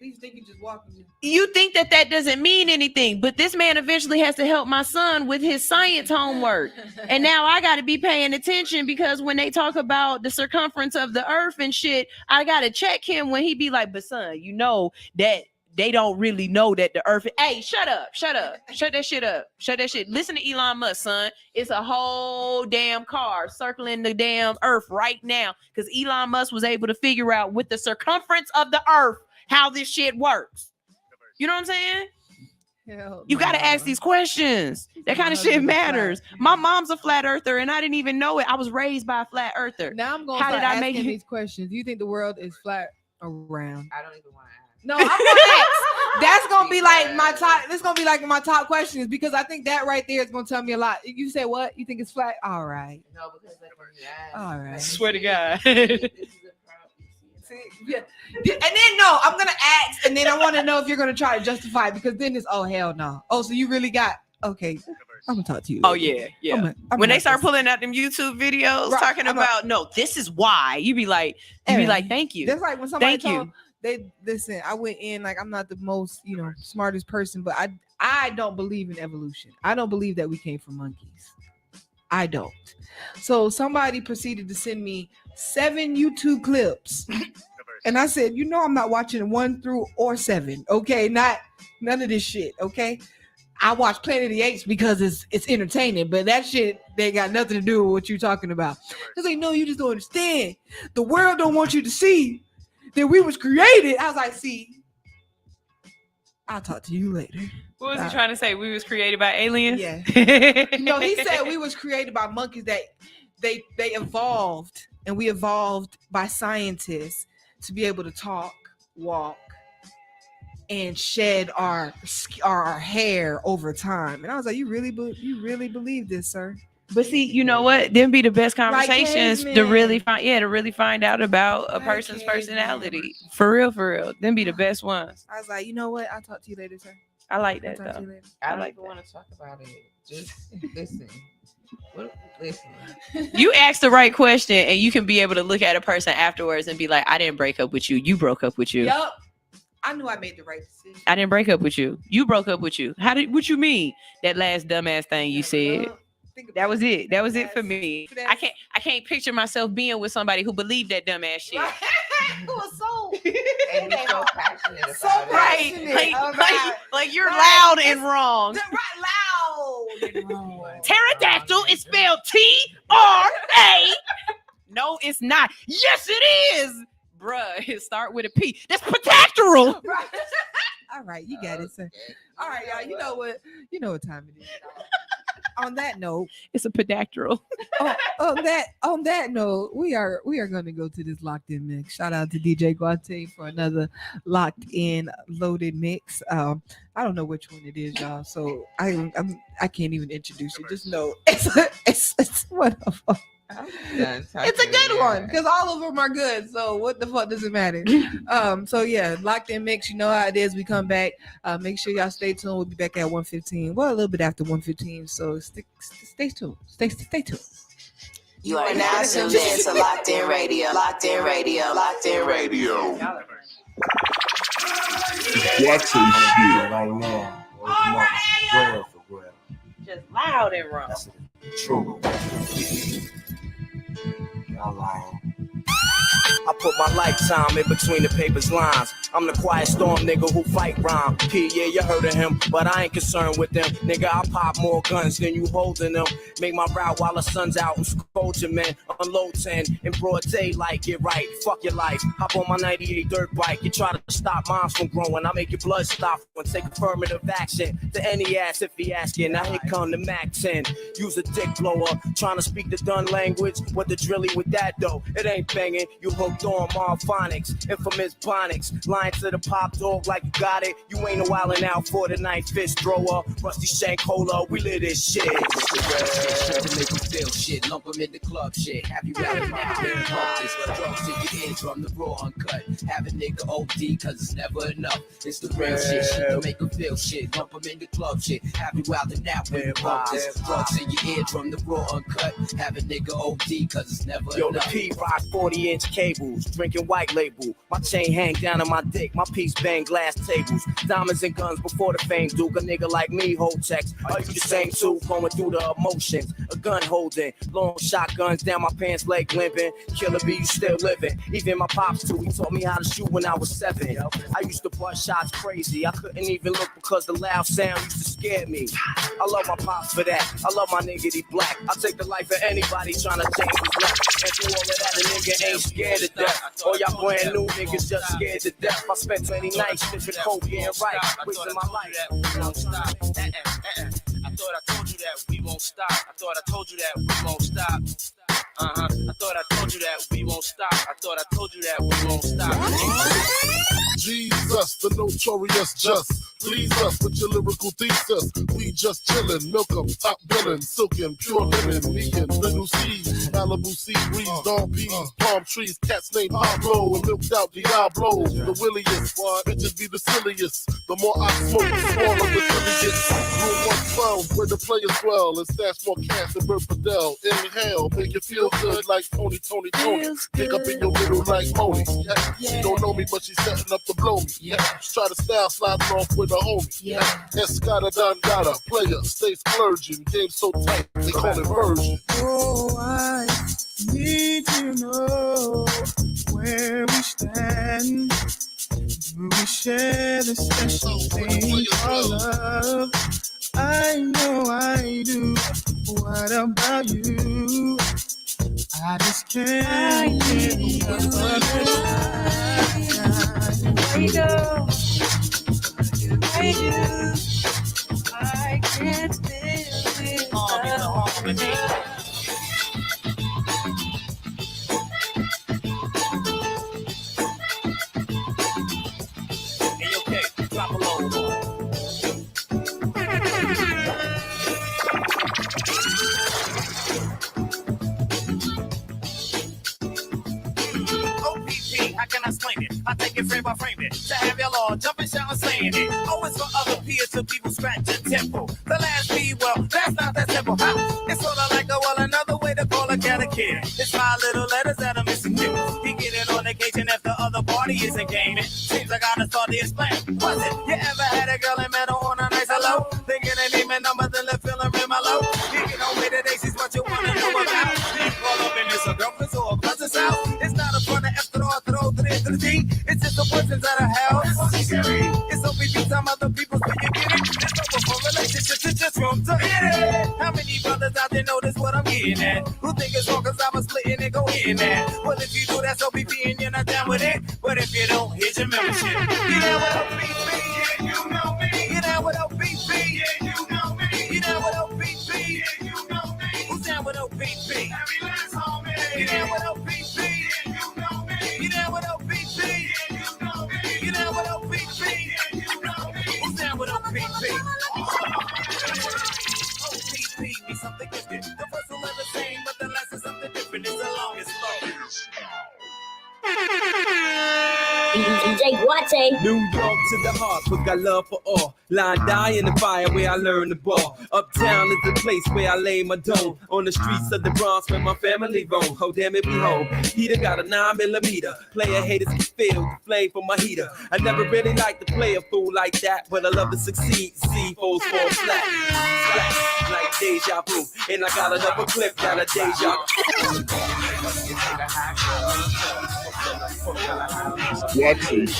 you think you just walking. You think that doesn't mean anything, but this man eventually has to help my son with his science homework. And now I got to be paying attention, because when they talk about the circumference of the earth and shit, I got to check him when he be like, but son, you know that they don't really know that the earth. Hey, shut up. Shut that shit up. Shut that shit. Listen to Elon Musk, son. It's a whole damn car circling the damn earth right now, because Elon Musk was able to figure out with the circumference of the earth how this shit works. You know what I'm saying? You got to ask these questions. That kind of shit matters. My mom's a flat earther and I didn't even know it. I was raised by a flat earther. Now I'm going to start asking these questions. Do you think the world is flat or round? I don't even want to ask. No, I'm gonna ask. That's gonna be like my top. This gonna be like my top questions because I think that right there is gonna tell me a lot. You say what? You think it's flat? All right. No, because All right. Swear to God. Yeah. And then no, I'm gonna ask, and then I want to know if you're gonna try to justify it because then it's oh hell no. Oh, so you really got okay. I'm gonna talk to you later. Oh yeah, yeah. I'm when they start pulling out them YouTube videos talking about no, this is why. You be like, thank you. That's like when somebody thank you. They listen. I went in like I'm not the most smartest person, but I don't believe in evolution. I don't believe that we came from monkeys. I don't. So somebody proceeded to send me 7 YouTube clips, and I said, I'm not watching 1 through or 7. Okay, none of this shit. Okay, I watch Planet of the Apes because it's entertaining, but that shit they got nothing to do with what you're talking about. It's like, no, you just don't understand. The world don't want you to see that we was created. I was like, see, I'll talk to you later. What was he trying to say? We was created by aliens? Yeah. No, he said we was created by monkeys that they evolved, and we evolved by scientists to be able to talk, walk, and shed our hair over time. And I was like, you really believe this, sir? But see, you know what? Them be the best conversations to really find out about a person's personality. For real. Them be the best ones. I was like, you know what? I'll talk to you later, sir. I like that though. I don't even want to talk about it. Just listen. Listen. You ask the right question, and you can be able to look at a person afterwards and be like, I didn't break up with you. You broke up with you. Yup. I knew I made the right decision. I didn't break up with you. You broke up with you. What you mean? That last dumbass thing you said. That was it. That was it for me. I can't picture myself being with somebody who believed that dumbass shit. Who was so and be so passionate about so right. Like you're loud and wrong. Loud and wrong. Pterodactyl is spelled T-R-A. No, it's not. Yes, it is. Bruh, it start with a P. That's pedactyl. All right, you got it, sir. All right, y'all. You know what time it is. On that note, it's a pedactyl. On that note, we are going to go to this locked in mix. Shout out to DJ Guate for another locked in loaded mix. I don't know which one it is, y'all. So I can't even introduce it. Just know it's whatever. It's a good one because all of them are good. So what the fuck does it matter? So yeah, locked in mix. You know how it is. We come back. Make sure y'all stay tuned. We'll be back at 1:15. Well, a little bit after 1:15. So stay tuned. Stay tuned. You are now tuned in to Locd N Radio. Locd N Radio. Locd N Radio. Watch this shit right now. Just loud and wrong. True. I put my lifetime in between the paper's lines. I'm the quiet storm nigga who fight rhyme. P, yeah, you heard of him, but I ain't concerned with them. Nigga, I pop more guns than you holding them. Make my route while the sun's out and scold your man. Unload 10 in broad daylight, get right. Fuck your life. Hop on my 98 dirt bike. You try to stop moms from growing. I make your blood stop and take affirmative action to any ass if he asking. Now here come the Mac 10. Use a dick blower. Trying to speak the done language. What the drilly with that though? It ain't banging. You hooked on Marphonics. Infamous Bonics. Lying to the pop dog like you got it. You ain't a wildin' out for the night. Fist thrower. Rusty Shank Cola. We live this shit. To make them feel shit, lump them in the club shit. Have you rapping my big this drugs in your eardrum, the raw uncut. Have a nigga OD, cause it's never enough. It's the real shit to make them feel shit. Lump them in the club shit. Have you out and out when you bump this drugs in your eardrum, the raw uncut. Have a nigga OD, cause it's never Yo, enough. The P rock 40-inch cables, drinking white label. My chain hang down on my dick, my piece bang glass tables. Diamonds and guns before the fame, Duke. A nigga like me hold checks. Are you the same too? Going through the emotions. A gun holding, long shotguns down my pants leg limping. Killer B, you still living. Even my pops too, he taught me how to shoot when I was 7. I used to bust shots crazy. I couldn't even look because the loud sound used to scare me. I love my pops for that. I love my niggity black. I take the life of anybody trying to change his life. And through all of that, a nigga ain't scared to death. All y'all brand new niggas just scared to death. I spent 20 nights sniffing coke, getting right, wasting my life. I thought I told you that we won't stop. I thought I told you that we won't stop. I thought I told you that we won't stop. I thought I told you that we won't stop. Jesus us, the notorious just. Please us with your lyrical thesis. We just chillin', milk 'em, top billin', silkin', pure linen, vegan, little seeds, Malibu sea breeze, dawn peas, palm trees, cats named Pablo, and milked out Diablo, the williest. Bitches be the silliest. The more I smoke, the smaller the silly gets. Room 112, where the players dwell, and stash more cash than Bert Fidel. Inhale, make you feel good like Tony. Pick up in your middle like Moni. Yeah. She don't know me, but she's setting up to blow me. Yeah. Try to style sliding off with a homie. Yeah. Escada Dondada, player, stay splurging. Game so tight, they call it version. Oh, I need to know where we stand. Do we share the special thing called love? I know I do. What about you? I just can't get enough of it. I know I do. I can't live without you. I take it frame by frame it. To have y'all all jumping, shouting, saying it. Always for other peers till people scratch your temple. The last B, well, that's not that simple. It's sort of like another way to call a cat a kid. It's 5 little letters that are missing too. He get it on occasion if the other party isn't gaming. Seems I gotta start to explain. Was it? You ever had a girl and met her on a nice hello? Thinking her name and number, then left feeling real mellow. Thinking on way today, she's what you wanna know about. Call up and it's a girlfriend's or a cousin's house. It's not a front of after all, throw 3 to the D. It's just the persons that are held. It's OPP, some other people's where you get it. It's over for relationships, it's just room to hit it. How many brothers out there notice what I'm getting at? Who think it's wrong cause I'm a splitting and go hitting that? Well, if you do, that's OPP and you're not down with it. But if you don't, here's your membership. You down with OPP? Yeah, you know me. You down with OPP? Yeah, you know me. You down with OPP? Yeah, you know me. Who's down with OPP? Every last homie. You down with OPP? Yeah, you know me. You down with OPP? You down with OPP? Yeah, you know me. Who's down with OPP? OPP be something different. The first will never the same, but the last is something different. It's the longest story. DJ Guate. New York to the heart, but got love for all. Line die in the fire where I learn the ball. Uptown is the place where I lay my dome. On the streets of the Bronx where my family roam. Oh damn it, we home. Heater got a 9mm. Player haters can feel the flame from my heater. I never really liked to play a fool like that, but I love to succeed. See foes fall flat. Flat like deja vu. And I got another clip, got a deja vu. Watch it.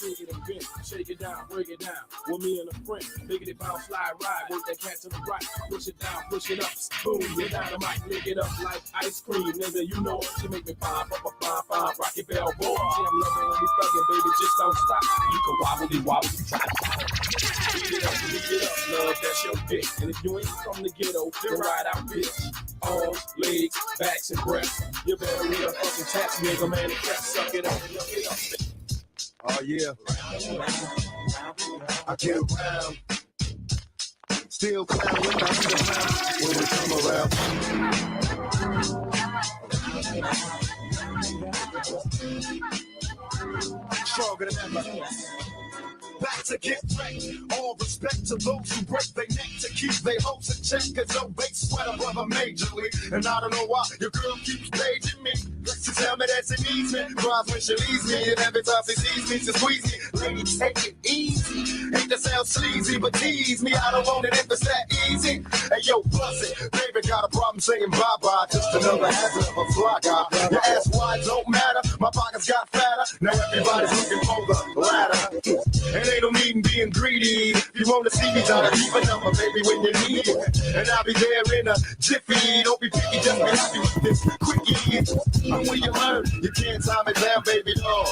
Take it and bend, shake it down, break it down. With me and a friend, biggity bounce, slide, ride, work that cat to the right, push it down, push it up, boom, get dynamite, lick it up like ice cream, nigga, you know it. She make me fine, rock it bell, boy. See, I'm loving when we thuggin', baby, just don't stop. You can wobble, you try to get up, love, that's your dick. And if you ain't from the ghetto, then ride out, bitch. Arms, legs, backs, and breasts. You better read a fucking tax, nigga, man, and suck it up, Oh yeah, I get around, still clown when I see the clown when we come around. Stronger than ever. Back to get wrecked. All respect to those who break their neck to keep their hopes in check. Cause no base sweater brother majorly. And I don't know why your girl keeps paging me. She tell me that she needs me. Cries when she leaves me. And every time she sees me, she squeeze me. Lady, take it easy. Hate to sound sleazy, but tease me. I don't want it if it's that easy. Hey yo, buzz it. Baby got a problem saying bye-bye. Just another hazard of a fly guy. Your ass wide don't matter. My pockets got fatter. Now everybody's looking for the ladder. And they don't need being greedy. If you want to see me, try to keep a number, baby, when you need it. And I'll be there in a jiffy. Don't be picky, just be happy with this quickie. And when you learn, you can't time it down, baby, no.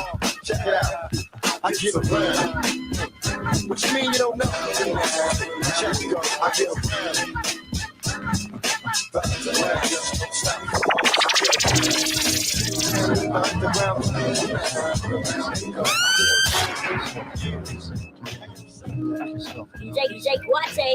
Check it out. I get around. What you mean you don't know? Check it out. I get around. Jake Watte.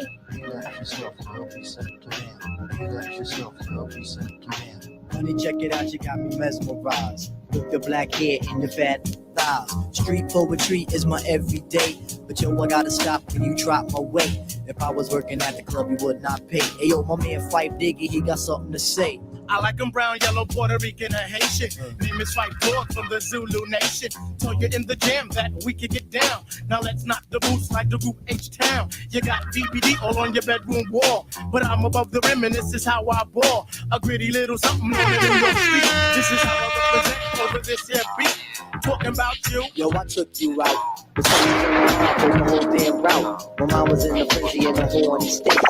Honey, check it out, you got me mesmerized. With the black hair and your fat thighs. Street poetry is my everyday. But yo, I gotta stop when you drop my weight. If I was working at the club, you would not pay. Hey yo, my man Fife Diggy, he got something to say. I like them brown, yellow, Puerto Rican, and Haitian. Name is Fife Dog from the Zulu Nation. Told you in the jam that we could get down. Now let's knock the boots like the group H-Town. You got DVD all on your bedroom wall. But I'm above the rim and this is how I ball. A gritty little something living in your street. This is how I represent over this here beat. Talking about you. Yo, I took you out. But some the whole damn route. When I was in the frenzy in the horny state.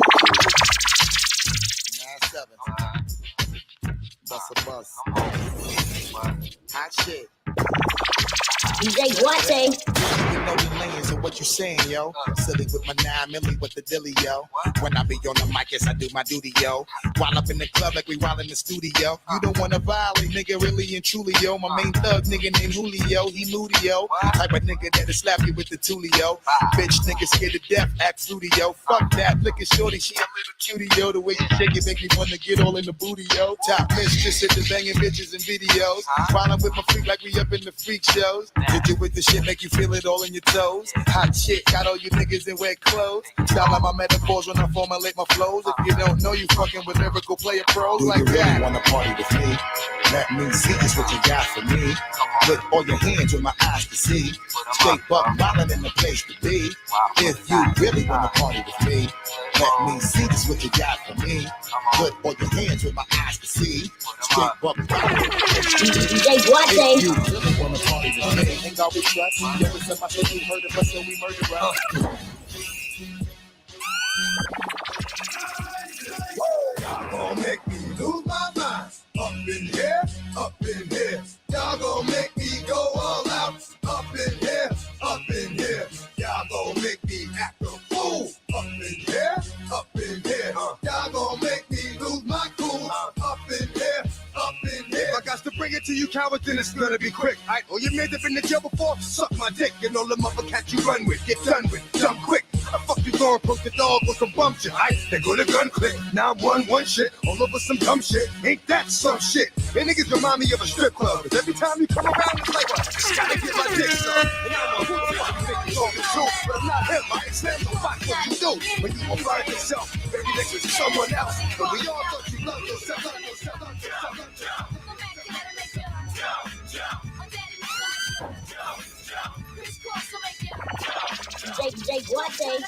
9-7. Bust a bus. Hot shit. DJ Watte. You know the lanes of what you saying, yo. Silly with my 9 milli with the dilly, yo. When I be on the mic, yes, I do my duty, yo. While up in the club like we while in the studio. You don't wanna violate, nigga, really and truly, yo. My main thug, nigga named Julio, he moody, yo. Type of nigga that'll slap you with the tulio. Bitch, nigga scared to death, act fruity, yo. Fuck that, look at shorty, she a little cutie, yo. The way you shake it make me wanna get all in the booty, yo. Top mistress at the banging bitches and videos. While I'm with my freak like we up in the freak shows. Did you with the shit make you feel it all in your toes? Hot shit, got all you niggas in wet clothes. Style out my metaphors when I formulate my flows. If you don't know, you fucking with lyrical player pros like that. Do you really wanna party with me? Let me see just what you got for me. Put all your hands with my eyes to see. Straight buck violin in the place to be. If you really wanna party with me, let me see just what you got for me. Put all your hands with my eyes to see. Straight buck violin in the place to be. DJ Watte. If you really wanna party with me, ain't always trust. Never said my shit we murder, but so we murder us. Y'all gon' make me lose my mind. Up in here, up in here. Y'all gon' make me go all out. Up in here, up in here. Y'all gon' make me act a fool. Up in here, up in here. Y'all gon' make me lose my cool. Up in here, up in here. If I got to bring it to you cowards, then it's gonna be quick. Alright, all your men have been in jail before, suck my dick. And all the motherfuckers you run with, get done with, jump quick. The fuck you going, poke the dog with some bum shit. Alright, they go to gun click. 911 shit, all over some dumb shit. Ain't that some shit? And niggas remind me of a strip club. Cause every time you come around, it's like, just gotta get my dick sucked. And I don't know who the fuck you think you're talking to. But I'm not him, I ain't saying no fuck what you do. When you gon' find yourself, baby, next to someone else. But we all thought you loved yourself, love yourself, love yourself, love yourself. Jake Watte.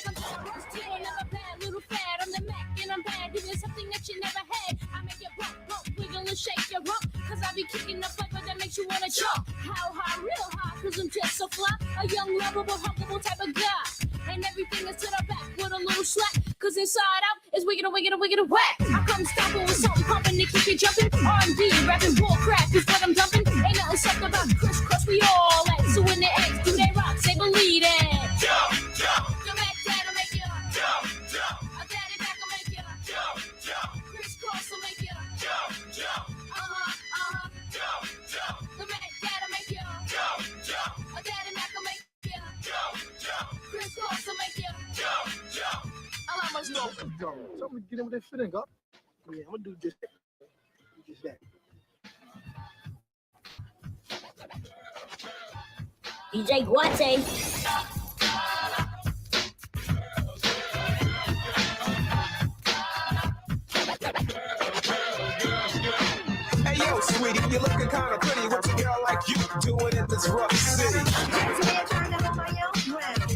Little fat, I'm the Mac and I'm bad. Doing something that you never had. I make you bump, wiggle and shake your rump. Cause I be kicking the flavor that makes you wanna jump. How high, real high, cause I'm just so fly. A young, lovable, huggable type of guy. And everything is to the back with a little slack. Cause inside out is wicked and wicked and wicked and whack. I come stopping with something pumping to keep you jumping. R&B, rapping, bull crap is what I'm dumping. Ain't nothing soft about crisscross, we all at. So when the X do they rock, say believe it. Jump, jump. The Mac Dad'll make you Jump, jump. A daddy back will make you Jump, jump. crisscross will make you Jump, jump. Jump, jump. The Mac Dad'll make you Jump, jump. A daddy back will make you Jump, jump. crisscross will make you Jump, jump. I like my stuff. So I'm gonna get in with that fitting up. Yeah, I'm gonna do just that. Just that. DJ Watte. Hey yo, sweetie, you're looking kind of pretty. What's a girl like you doing in this rough city?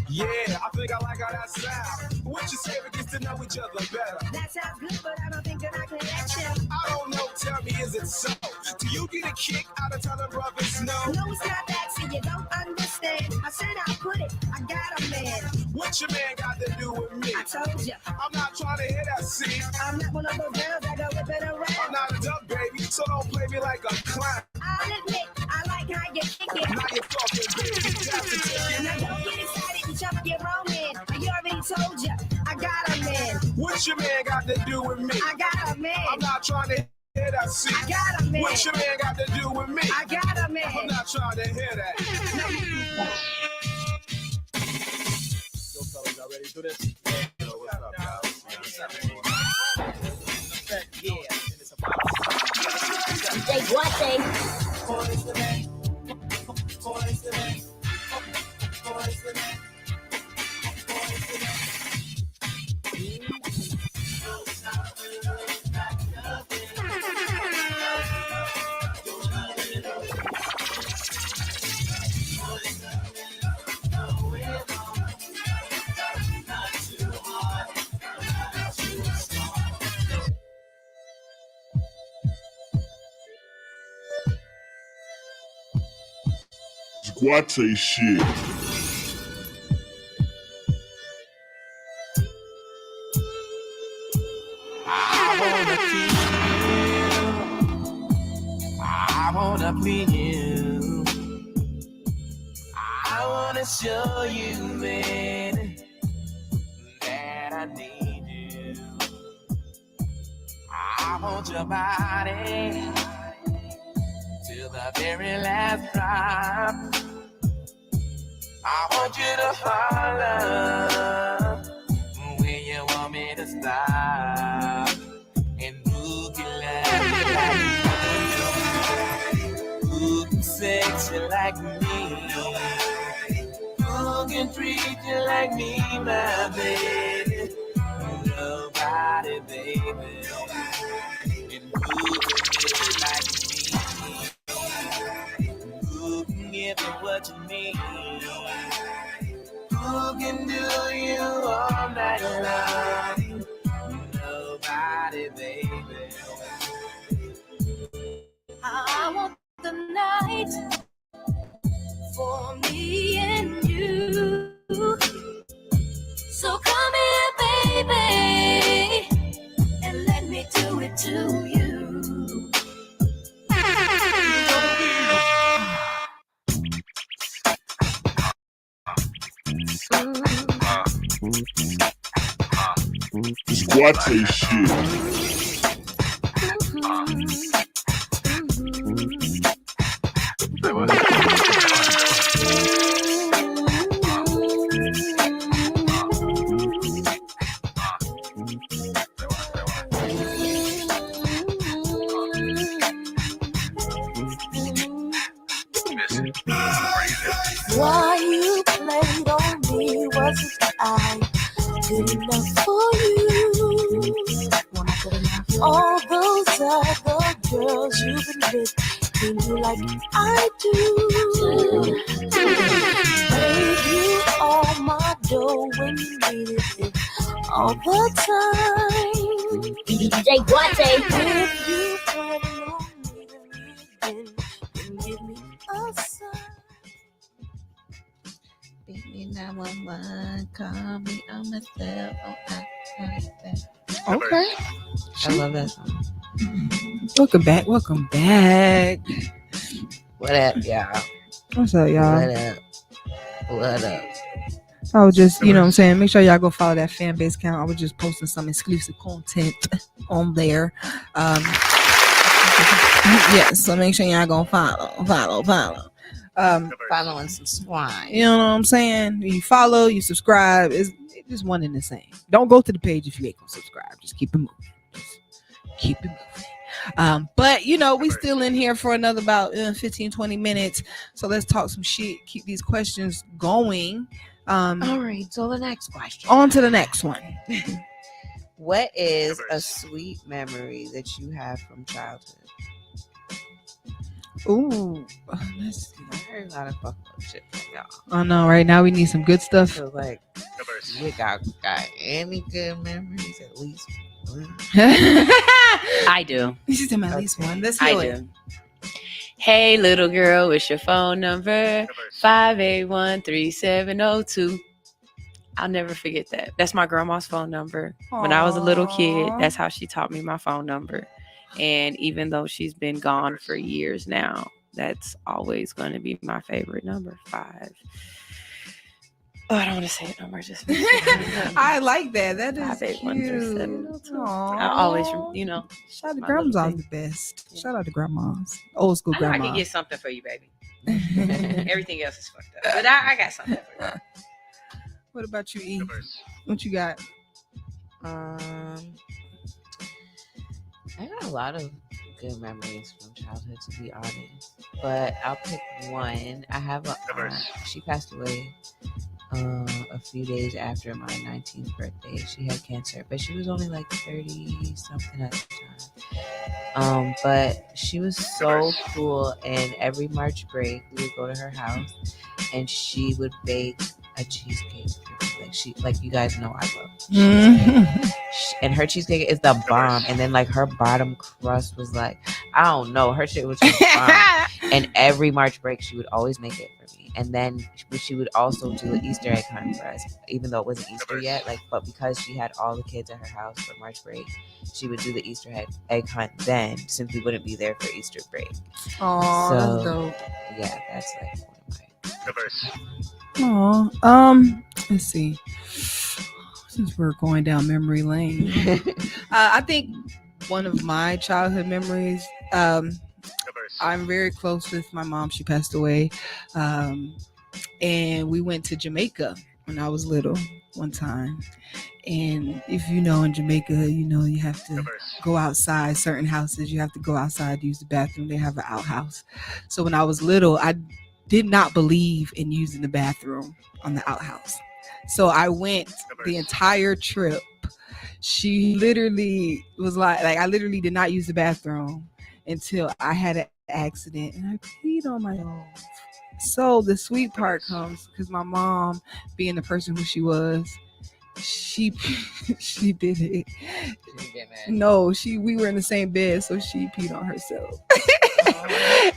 Yeah, I think I like how that sounds. What you say we get to know each other better? That sounds good, but I don't think that I can let you. I don't know, tell me, is it so? Do you get a kick out of telling brothers no? No, it's not that, see, you don't understand. I said I'll put it, I got a man. What your man got to do with me? I told you. I'm not trying to hear that, see? I'm not one of those girls that go whip it around. I'm not a duck, baby, so don't play me like a clown. I'll admit, I like how you kick it. Now you're talking, baby, got to take it. Now don't get excited and jump your own man. I already told you, I got a man. What your man got to do with me? I got a man. I'm not trying to hear that, see? I got a man. What your man got to do with me? I got a man. I'm not trying to hear that. Guate. Guate shit. I wanna please you. I wanna show you, man, that I need you. I want your body till the very last drop. I want you to follow when you want me to stop. And who can love you like me? Who can sex you like me? Who can treat you like me, my baby? Nobody, baby. And who can live it like me? Who can give you what you need? Who can do you all night long? Nobody, baby. I want the night for me and you. So come here, baby, and let me do it to you. It's Guate shit. Why you played on me? Wasn't I good enough for you? All those other girls you've been with treat you like I do. Gave you all my dough when you needed it all the time. DJ Guate. If you plan on leaving me again, then give me a sign. Beat me 911, call me on my cell phone. Okay. I love that song. Welcome back. Welcome back. What up, y'all? What's up, y'all? What up? What up? I was just, you know what I'm saying, make sure y'all go follow that fan base account. I was just posting some exclusive content on there. Yeah, so make sure y'all go follow. Follow and subscribe. You know what I'm saying? You follow, you subscribe. It's just one and the same. Don't go to the page if you ain't gonna subscribe. Just keep it moving. But you know, we still in here for another about 15-20 minutes. So let's talk some shit. Keep these questions going. All right, so the next question. On to the next one. What is a sweet memory that you have from childhood? Ooh, let's see. I heard a lot of fucked up shit from y'all. Oh no, right now we need some good stuff. So like, you got any good memories? At least one? I do. You should tell me at least one. Let's hear it. do. Hey, little girl, what's your phone number? 581-3702. I'll never forget that. That's my grandma's phone number. When I was a little kid, that's how she taught me my phone number. And even though she's been gone for years now, that's always going to be my favorite number. 5. Oh, I don't want to say it no more. Just I like that. That is 581-3702. Aw. I always, you know. Shout out to my grandma's little the best. Yeah. Shout out to grandmas. Old school I know I grandma. can get something for you, baby. Everything else is fucked up. But I got something for you. What about you, E? What you got? I got a lot of good memories from childhood, to be honest. But I'll pick one. I have a aunt. She passed away a few days after my 19th birthday. She had cancer, but she was only like 30 something at the time. But she was so cool, and every March break we would go to her house and she would bake a cheesecake for me. Like you guys know I love cheesecake. And her cheesecake is the bomb. And then like her bottom crust was like, I don't know, her shit was just bomb. And every March break she would always make it for me. And then she would also do an Easter egg hunt for us, even though it wasn't Easter yet. But because she had all the kids at her house for March break, she would do the Easter egg hunt then, since we wouldn't be there for Easter break. Oh, so, that's dope. Yeah, that's like one of my. Let's see. Since we're going down memory lane, I think one of my childhood memories. I'm very close with my mom. She passed away. And we went to Jamaica when I was little one time. And if you know, in Jamaica, you have to go outside. Certain houses, you have to go outside to use the bathroom. They have an outhouse. So when I was little, I did not believe in using the bathroom on the outhouse. So I went the entire trip. She literally was like I literally did not use the bathroom until I had an accident and I peed on myself. So the sweet part comes because my mom, being the person who she was, she did it. No, we were in the same bed, so she peed on herself.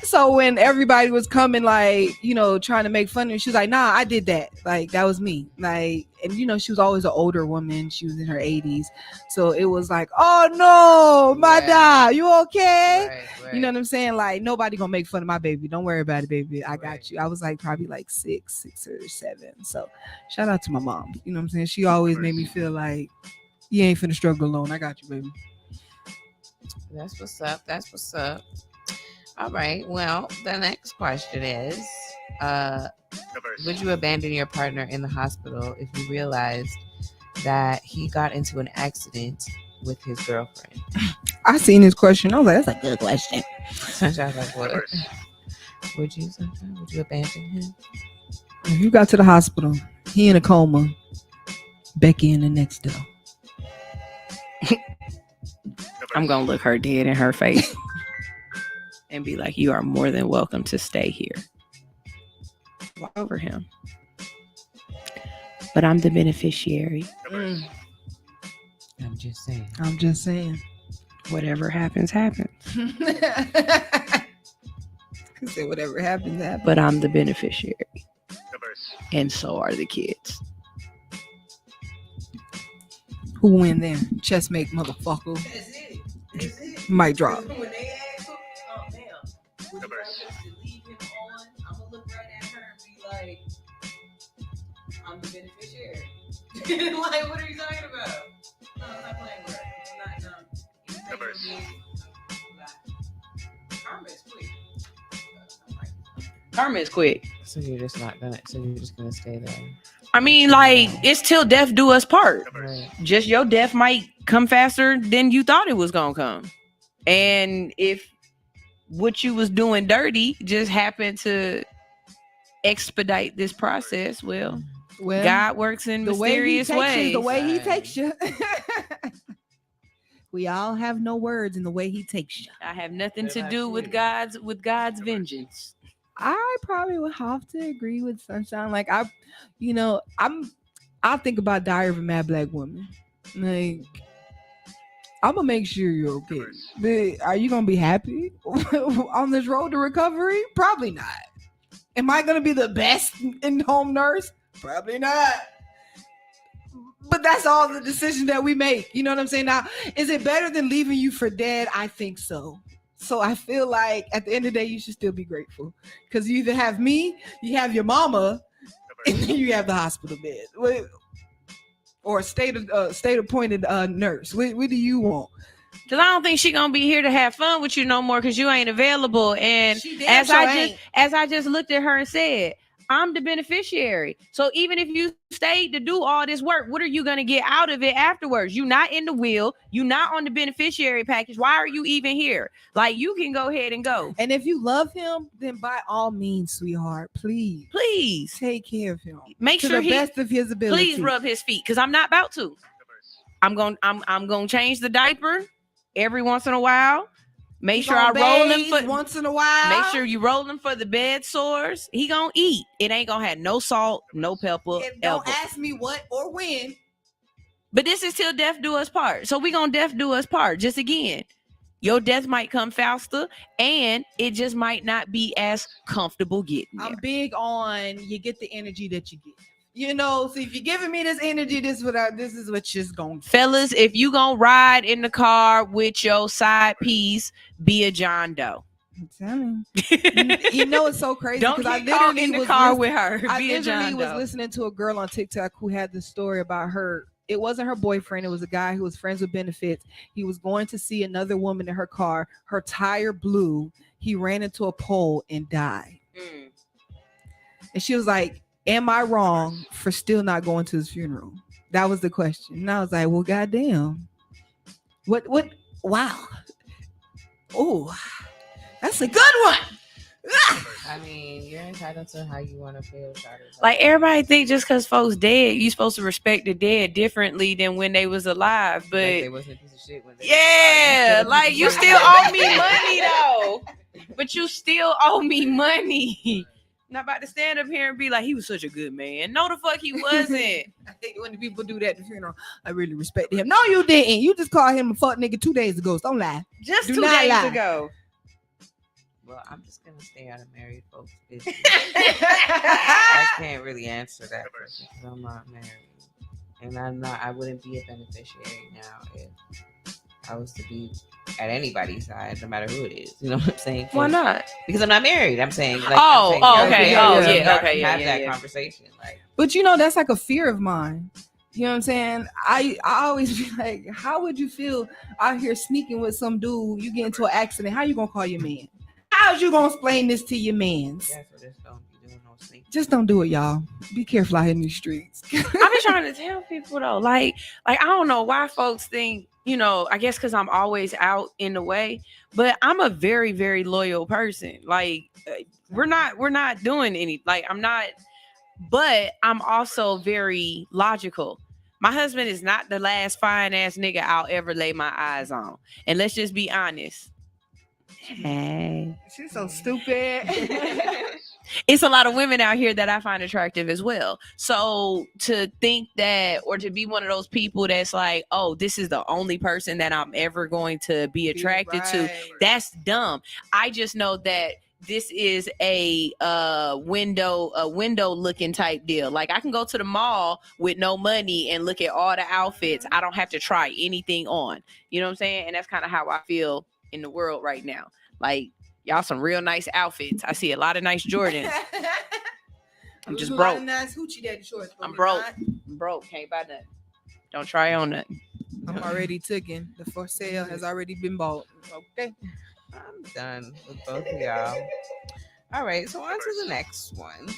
So when everybody was coming, trying to make fun of me, she was like, "Nah, I did that. Like, that was me." Like, and she was always an older woman. She was in her 80s, so it was like, "Oh no, my dad, you okay?" Right. You know what I'm saying? Like, nobody gonna make fun of my baby. Don't worry about it, baby. I got you. I was like probably like 6 or 7. So shout out to my mom. You know what I'm saying? She always made me feel like you ain't finna struggle alone. I got you, baby. That's what's up. All right. Well, the next question is, would you abandon your partner in the hospital if you realized that he got into an accident with his girlfriend? I seen this question. I was like, that's a good question. I was like, what? Would you abandon him? If you got to the hospital, he in a coma, Becky in the next door. I'm going to look her dead in her face and be like, you are more than welcome to stay here. Over him. But I'm the beneficiary. I'm just saying. Whatever happens, happens. Say whatever happens, happens. But I'm the beneficiary. And so are the kids. Who win then? Chess make motherfucker. That's it. Mic drop. When they ask, oh damn, would you like us to leave him on? I'm gonna look right at her and be like, I'm the beneficiary. Like, what are you talking about? No, I'm not playing with her. I'm not. Karma is quick. So you're just gonna stay there. I mean, like, it's till death do us part. Right. Just your death might come faster than you thought it was gonna come. And if what you was doing dirty just happened to expedite this process, well God works in mysterious ways. The way he takes you. We all have no words in the way he takes you. I have nothing to do with God's vengeance. I probably would have to agree with Sunshine. Like, I'll think about Diary of a Mad Black Woman. Like, I'm gonna make sure you're okay. But are you gonna be happy on this road to recovery? Probably not. Am I gonna be the best in-home nurse? Probably not. But that's all the decisions that we make. You know what I'm saying? Now, is it better than leaving you for dead? I think so. So I feel like at the end of the day, you should still be grateful. Because you either have me, you have your mama, and then you have the hospital bed. Or a state-appointed nurse. What do you want? Because I don't think she's going to be here to have fun with you no more because you ain't available. And as I just looked at her and said, I'm the beneficiary. So even if you stayed to do all this work, what are you going to get out of it afterwards? You're not in the will. You're not on the beneficiary package. Why are you even here? Like, you can go ahead and go. And if you love him, then by all means, sweetheart, please take care of him. Make to sure the best of his ability. Please rub his feet, because I'm not about to. I'm gonna change the diaper every once in a while. Make sure I roll him for once in a while. Make sure you roll him for the bed sores. He gonna eat. It ain't gonna have no salt, no pepper. Don't ask me what or when. But this is till death do us part. So we gonna death do us part. Just again, your death might come faster, and it just might not be as comfortable getting there. I'm big on you get the energy that you get. You know, so if you're giving me this energy, this is what she's going to. Fellas, if you gonna ride in the car with your side piece, be a John Doe. I'm telling you. You know, it's so crazy. Don't because get caught in the car with her. I Be a John literally was Doe. listening to a girl on TikTok who had this story about her. It wasn't her boyfriend. It was a guy who was friends with benefits. He was going to see another woman in her car. Her tire blew. He ran into a pole and died. And she was like, am I wrong for still not going to his funeral? That was the question. And I was like, well, goddamn. What? Wow. Oh, that's a good one. I mean, you're entitled to how you want to feel. Like, everybody think just because folks dead, you supposed to respect the dead differently than when they was alive. But like they wasn't a piece of shit when they yeah, like you still owe me money though. But you still owe me money. Not about to stand up here and be like, he was such a good man. No, the fuck he wasn't. I hate when the people do that at the funeral. I really respect him. No, you didn't. You just called him a fuck nigga 2 days ago. So don't lie. Just Do 2 not days lie. ago. Well, I'm just gonna stay out of married folks' business. I can't really answer that question because I'm not married, and I wouldn't be a beneficiary now if I was to be at anybody's side, no matter who it is. You know what I'm saying? Why not? Because I'm not married. I'm saying. Like, Oh, I'm saying, okay. yeah, Oh, yeah, yeah. Okay, have yeah, that yeah. conversation. Like, But you know, that's like a fear of mine. You know what I'm saying? I always be like, how would you feel out here sneaking with some dude? You get into an accident. How you gonna call your man? How's you gonna explain this to your mans? yeah, so just don't be doing no sneaking. Just don't do it, y'all. Be careful out here in these streets. I be trying to tell people though, like I don't know why folks think, you know, I guess because I'm always out in the way, but I'm a very, very loyal person. Like we're not doing any, like I'm not, but I'm also very logical. My husband is not the last fine ass nigga I'll ever lay my eyes on. And let's just be honest. Hey. She's so stupid. It's a lot of women out here that I find attractive as well. So to think that, or to be one of those people that's like, oh, this is the only person that I'm ever going to be attracted to, that's dumb. I just know that this is a window looking type deal. Like I can go to the mall with no money and look at all the outfits. I don't have to try anything on. You know what I'm saying? And that's kind of how I feel in the world right now. Like y'all some real nice outfits. I see a lot of nice Jordans. I'm just broke. Nice hoochie daddy shorts. I'm broke. I'm broke. Can't buy nothing. Don't try on nothing. I'm already taken. The for sale has already been bought. Okay. I'm done with both of y'all. All right, so on to the next one.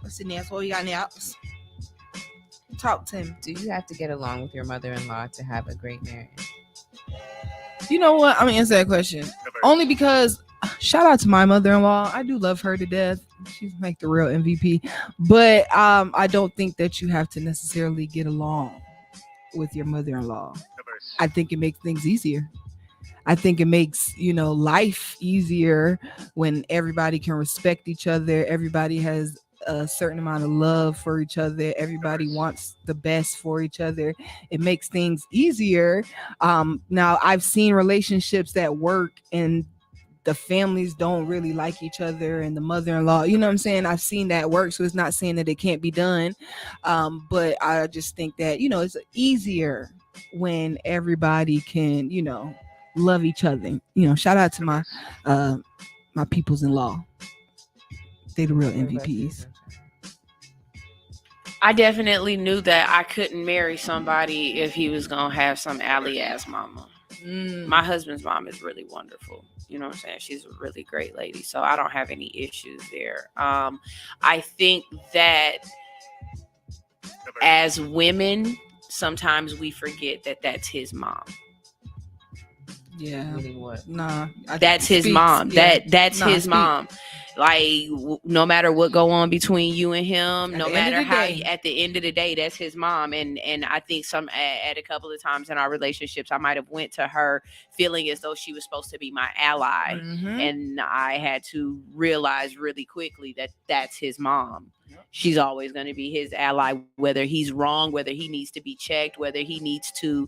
What's the next? What we got now? Talk to him. Do you have to get along with your mother-in-law to have a great marriage? You know what? I'm gonna answer that question only because shout out to my mother-in-law. I do love her to death. She's like the real MVP. But I don't think that you have to necessarily get along with your mother-in-law. I think it makes things easier. I think it makes, you know, life easier when everybody can respect each other. Everybody has a certain amount of love for each other. Everybody wants the best for each other. It makes things easier. Now I've seen relationships that work and the families don't really like each other and the mother-in-law, you know what I'm saying? I've seen that work. So it's not saying that it can't be done. But I just think that, you know, it's easier when everybody can, you know, love each other. You know, shout out to my my peoples in law. They the real MVPs. I definitely knew that I couldn't marry somebody if he was gonna have some alley ass mama. My husband's mom is really wonderful. You know what I'm saying? She's a really great lady. So I don't have any issues there. I think that as women, sometimes we forget that that's his mom. Yeah. What? Nah. That's his mom. Yeah. That's his mom. Like no matter what go on between you and him, no matter how at the end of the day, that's his mom. And I think at a couple of times in our relationships, I might have went to her feeling as though she was supposed to be my ally. And I had to realize really quickly that that's his mom. She's always going to be his ally, whether he's wrong, whether he needs to be checked, whether he needs to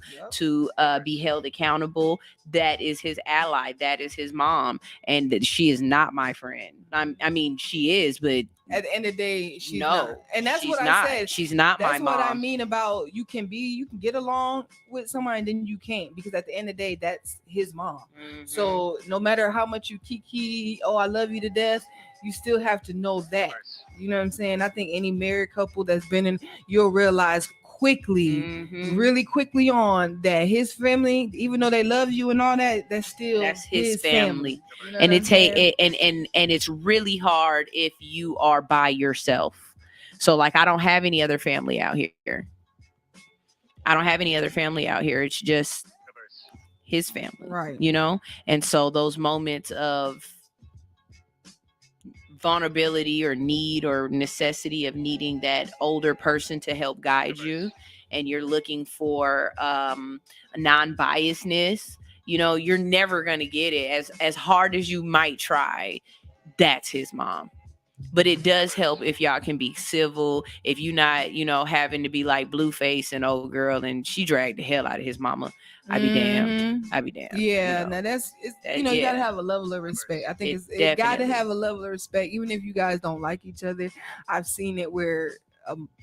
be held accountable. That is his ally. That is his mom. And she is not my friend. I mean, she is, but at the end of the day, she's no, not. And that's what not. I said. She's not my mom. That's what I mean about you can get along with someone and then you can't, because at the end of the day, that's his mom. So no matter how much you kiki, oh, I love you to death, you still have to know that. You know what I'm saying? I think any married couple that's been in, you'll realize quickly, really quickly on that his family, even though they love you and all that, that's his family. You know and and it's really hard if you are by yourself. So like, I don't have any other family out here. It's just his family, right? You know? And so those moments of vulnerability or need or necessity of needing that older person to help guide you, and you're looking for non-biasness, you know, you're never going to get it as hard as you might try. That's his mom. But it does help if y'all can be civil, if you're not, you know, having to be like Blueface and old girl and she dragged the hell out of his mama. I'd be damned. Yeah, you know? Now you gotta have a level of respect. I think it's got to have a level of respect, even if you guys don't like each other. I've seen it where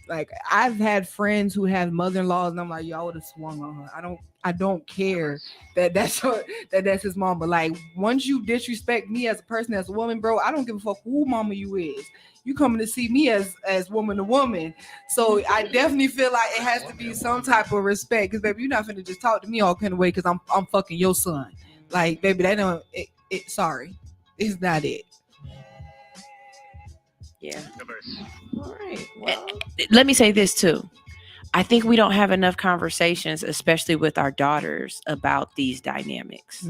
like I've had friends who have mother-in-laws and I'm like, yo, I would have swung on her. I don't care that's his mom. But like, once you disrespect me as a person, as a woman, bro, I don't give a fuck who mama you is. You coming to see me as woman to woman. So I definitely feel like it has to be some type of respect. Because baby, you're not finna just talk to me all kind of way because I'm fucking your son. Like, baby, that don't sorry. It's not it. Yeah. All right. Well, let me say this too. I think we don't have enough conversations, especially with our daughters, about these dynamics.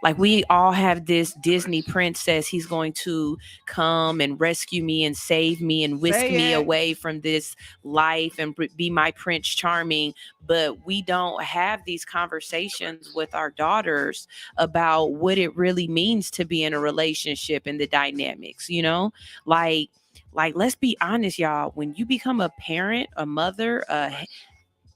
Like, we all have this Disney princess. He's going to come and rescue me and save me and whisk me away from this life and be my Prince Charming. But we don't have these conversations with our daughters about what it really means to be in a relationship and the dynamics, you know? Like, let's be honest, y'all. When you become a parent, a mother, a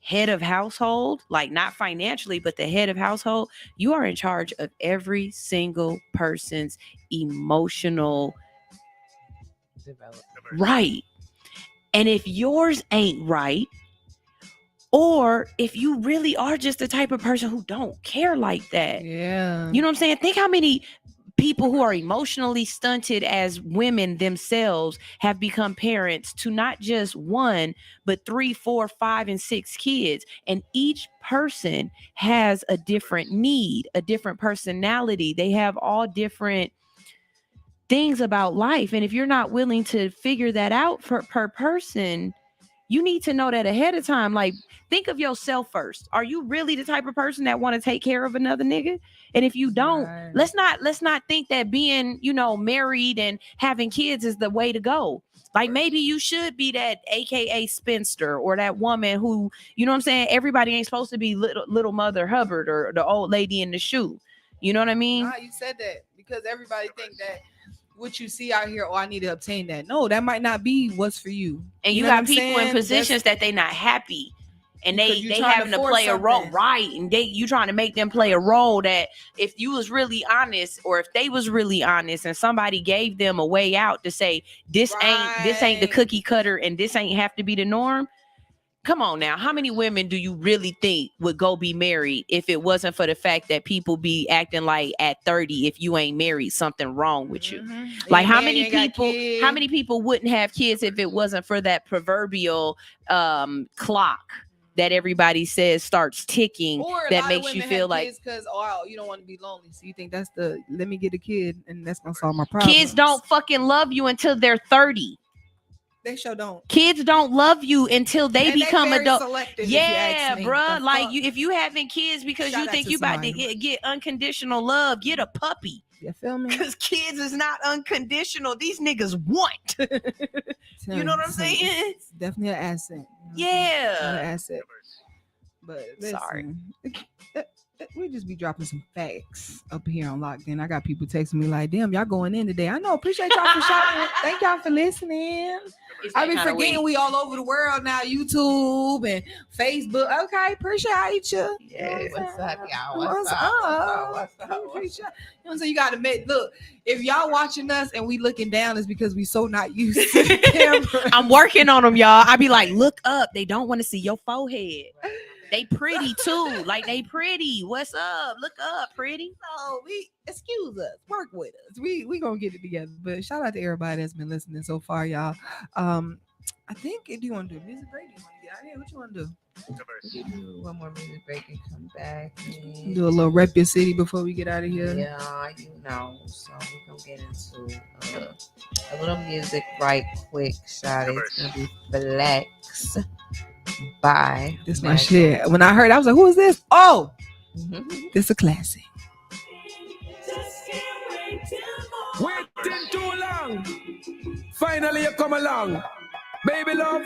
head of household, like not financially, but the head of household, you are in charge of every single person's emotional development. Right. And if yours ain't right, or if you really are just the type of person who don't care like that, you know what I'm saying? Think how many people who are emotionally stunted as women themselves have become parents to not just one, but 3, 4, 5, and 6 kids. And each person has a different need, a different personality. They have all different things about life. And if you're not willing to figure that out per person, you need to know that ahead of time. Like, think of yourself first. Are you really the type of person that want to take care of another nigga? And if you don't, let's not think that being, you know, married and having kids is the way to go. Like, maybe you should be that AKA spinster or that woman who, you know what I'm saying? Everybody ain't supposed to be little Mother Hubbard or the old lady in the shoe. You know what I mean? You said that because everybody think that what you see out here, oh, I need to obtain that. No, that might not be what's for you. And you got people in positions that they not happy. And they having to play a role, right? And you trying to make them play a role that if you was really honest, or if they was really honest, and somebody gave them a way out to say this ain't the cookie cutter, and this ain't have to be the norm. Come on now, how many women do you really think would go be married if it wasn't for the fact that people be acting like at 30, if you ain't married, something wrong with you? Like, how many people wouldn't have kids if it wasn't for that proverbial clock? that everybody says starts ticking Or that makes you feel like because you don't want to be lonely, so you think that's the let me get a kid and that's gonna solve my problem. kids don't fucking love you until they're 30. They sure don't. Kids don't love you until they And become very adult. selective, Yeah, if you ask me. bruh. The Like fuck? if you having kids because Shout you out think to you about to somebody. get unconditional love, get a puppy. You feel me? Because kids is not unconditional. These niggas want. You know what I'm saying? It's definitely an asset. Yeah. An asset. But Sorry. We just be dropping some facts up here on Locd N. I got people texting me like, damn, y'all going in today. I know. Appreciate y'all for shouting. Thank y'all for listening. I be forgetting we all over the world now. YouTube and Facebook. Okay, appreciate you. Yeah, what's up, y'all? What's up? Appreciate you. You know what I'm saying? You gotta admit, look, if y'all watching us and we looking down, it's because we so not used to the camera. I'm working on them, y'all. I be like, look up. They don't want to see your forehead. They pretty too. Like they pretty. What's up? Look up, pretty. So excuse us, work with us. We gonna get it together. But shout out to everybody that's been listening so far, y'all. I think do you want to do a music break? Do you want to get out of here? What you want to do? Do one more music break and come back. And Do a little rep your city before we get out of here. yeah, you know. So we're gonna get into a little music right quick, shot. It's gonna be Flex. Bye. This my shit. When I heard, I was like, "Who is this?" Oh, this a classic. Waiting too long. Finally, you come along. Baby love,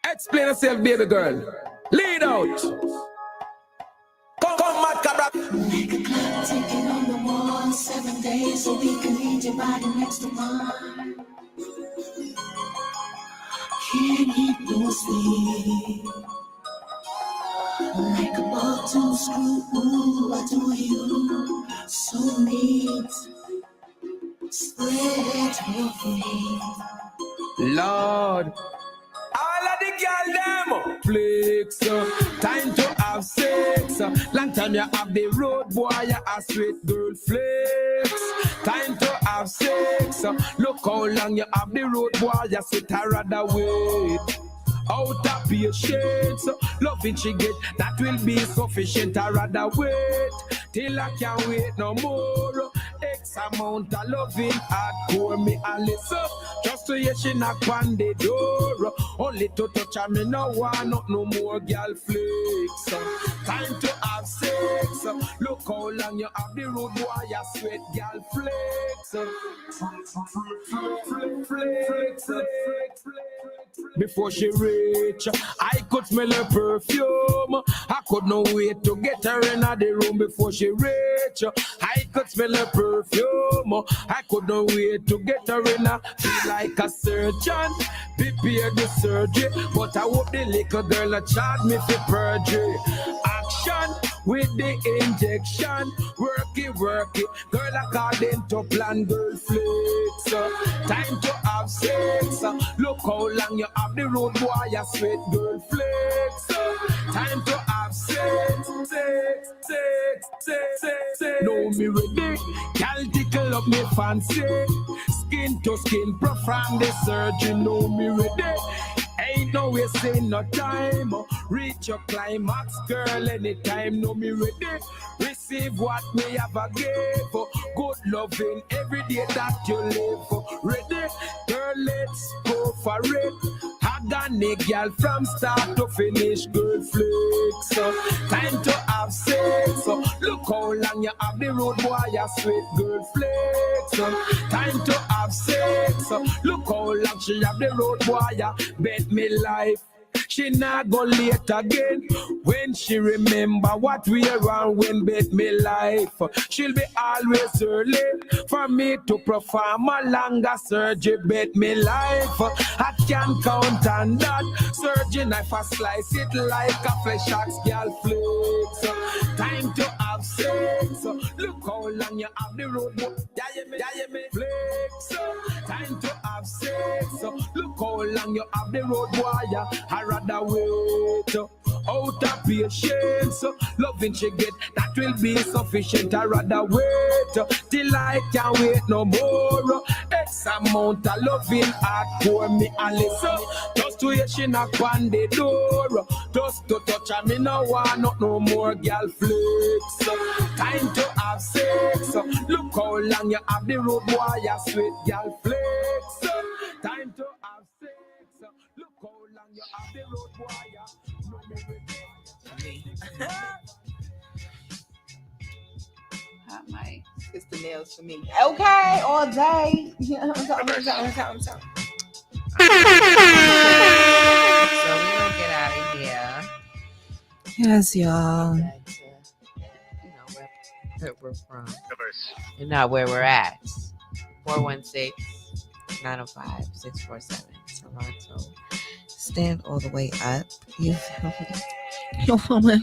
explain yourself, baby girl. Lead out. Come, mad cabra. Like a clock ticking on the wall, 7 days so we can need your body next to mine. Can't get no sleep. Like a bottom screw, I do you so neat. Spread your feet. Lord, all of the girl them flex, time to have sex. Long time you have the road boy, you a sweet girl flex. Time to have sex. Look how long you have the road boy, you sit a rather wait. Out of patience, loving she get, that will be sufficient. I rather wait till I can't wait no more. X amount of loving hardcore me a listen. Just to hear she knock on the door. Only to touch her, me no want no more girl flex. Time to have sex. Look how long you have the road boy, you sweat girl flex. Flex. Before she reach, I could smell her perfume. I could not wait to get her in the room before she reach. I could smell her perfume. I could not wait to get her in. Feel like a surgeon, prepare the surgery. But I hope the little girl not charge me for perjury. Action with the injection. Work it. Girl according to plan, girl flex. Time to have sex. Look how long you have the road boy, you sweet girl flex. Time to have sex. Know me ready. Girl tickle up me fancy. Skin to skin, perform the surgery. Know me ready. Ain't no wasting no time. Reach your climax, girl, anytime. Know me ready. Receive what me have a give. Good loving every day that you live. Ready? Girl, let's go for it. Organic girl from start to finish, girl flex. Time to have sex. Look how long you have the road boy, you sweet girl flex. Time to have sex. Look how long she have the road boy, you bet me life. She not go late again when she remember what we around when bet me life. She'll be always early for me to perform a longer surgery. Bet me life. I can't count on that. Surgery knife I slice it like a flesh axe, girl flex. Time to have sex. Look how long you have the road. Yeah, me flex. Time to have sex. Look how long you have the road, boy. I rather wait. Out of patience, loving she get, that will be sufficient. I rather wait till I can't wait no more. X amount of loving hardcore me and listen. Just to hear she knock on the door. Just to touch her, me no want no more girl flex. Time to have sex. Look how long you have the road, boy, you sweet girl flex. Time to have sex. Look how long you have the road, boy, you Hot mic. It's the nails for me. Okay, all day. I'm sorry. So we gonna get out of here. Yes, y'all. You know where we're from, and not where we're at. 416-905-647 Toronto. Stand all the way up. You feel me?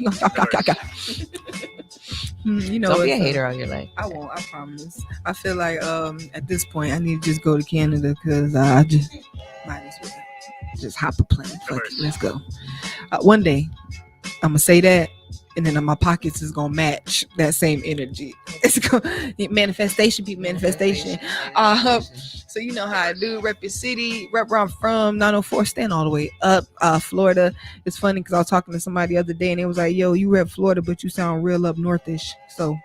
You know, don't be a hater on your leg. I won't. I promise. I feel like at this point I need to just go to Canada because I just might as well just hop a plane. Fuck it, let's go. One day I'm gonna say that, and then my pockets is gonna match that same energy. It's gonna manifestation, people, manifestation. So you know how I do. Rep your city, rep where I'm from. 904, stand all the way up. Florida. It's funny because I was talking to somebody the other day, and it was like, "Yo, you rep Florida, but you sound real up northish." So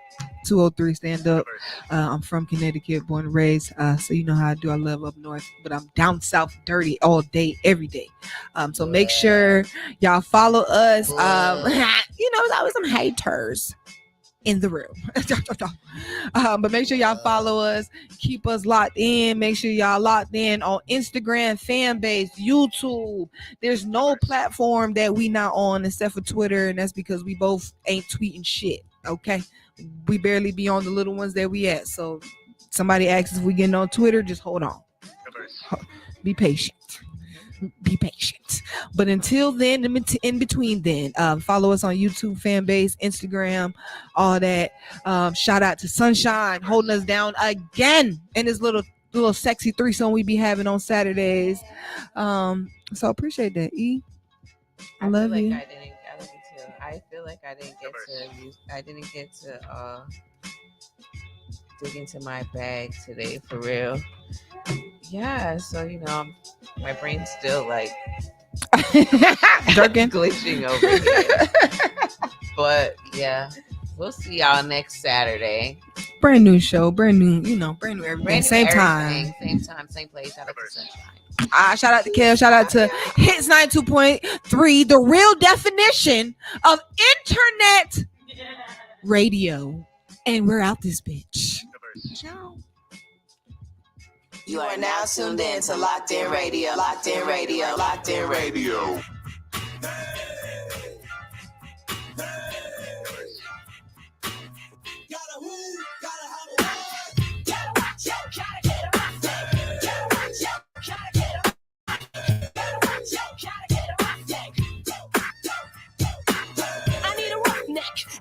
203, stand up. I'm from Connecticut, born and raised. So you know how I do. I love up north, but I'm down south dirty all day, every day. So make sure y'all follow us. You know, there's always some haters in the room. But make sure y'all follow us. Keep us locked in. Make sure y'all locked in on Instagram, fan base, YouTube. There's no platform that we not on except for Twitter, and that's because we both ain't tweeting shit. Okay, we barely be on the little ones that we at. So somebody asks if we getting on Twitter, just hold on. Be patient. Be patient. But until then, in between then, follow us on YouTube, fan base, Instagram, all that. Shout out to Sunshine holding us down again in this little sexy threesome we be having on Saturdays. So appreciate that. I love you. I feel like I didn't get to dig into my bag today for real. Yeah, so you know, my brain's still like jerking, glitching over here. But yeah, we'll see y'all next Saturday. Brand new show, brand new everything. Same time, same place. Shout out to Sunshine. Shout out to Kev. Shout out to Hits 92.3, the real definition of internet radio. And we're out this bitch. Ciao. You are now tuned in to Locd N Radio. Locd N Radio. Locd N Radio.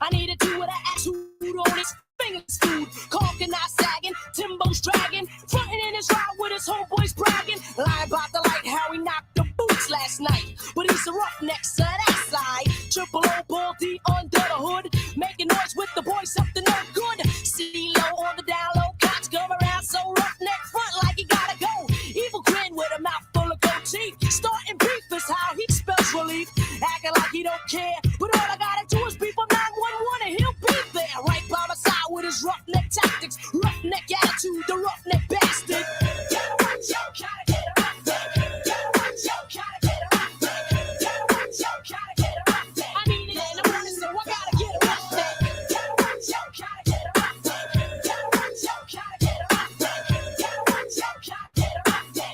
I need a dude with an attitude on his fingers food. Caulking not sagging, Timbo's dragging, fronting in his ride with his homeboys bragging. Lie about the light, how he knocked the boots last night. But he's a roughneck, so that side. Triple O ball D under the hood. Making noise with the boys, something no good. See low on the down low, cops come around so roughneck front like he gotta go. Evil grin with a mouth full of gold teeth. Starting beef is how he spells relief. Acting like he don't care, but all I gotta do is beep him 911 and he'll be there. Right by my side with his roughneck tactics, roughneck attitude, the roughneck bastard. I need it in the morning, so I gotta get a roughneck.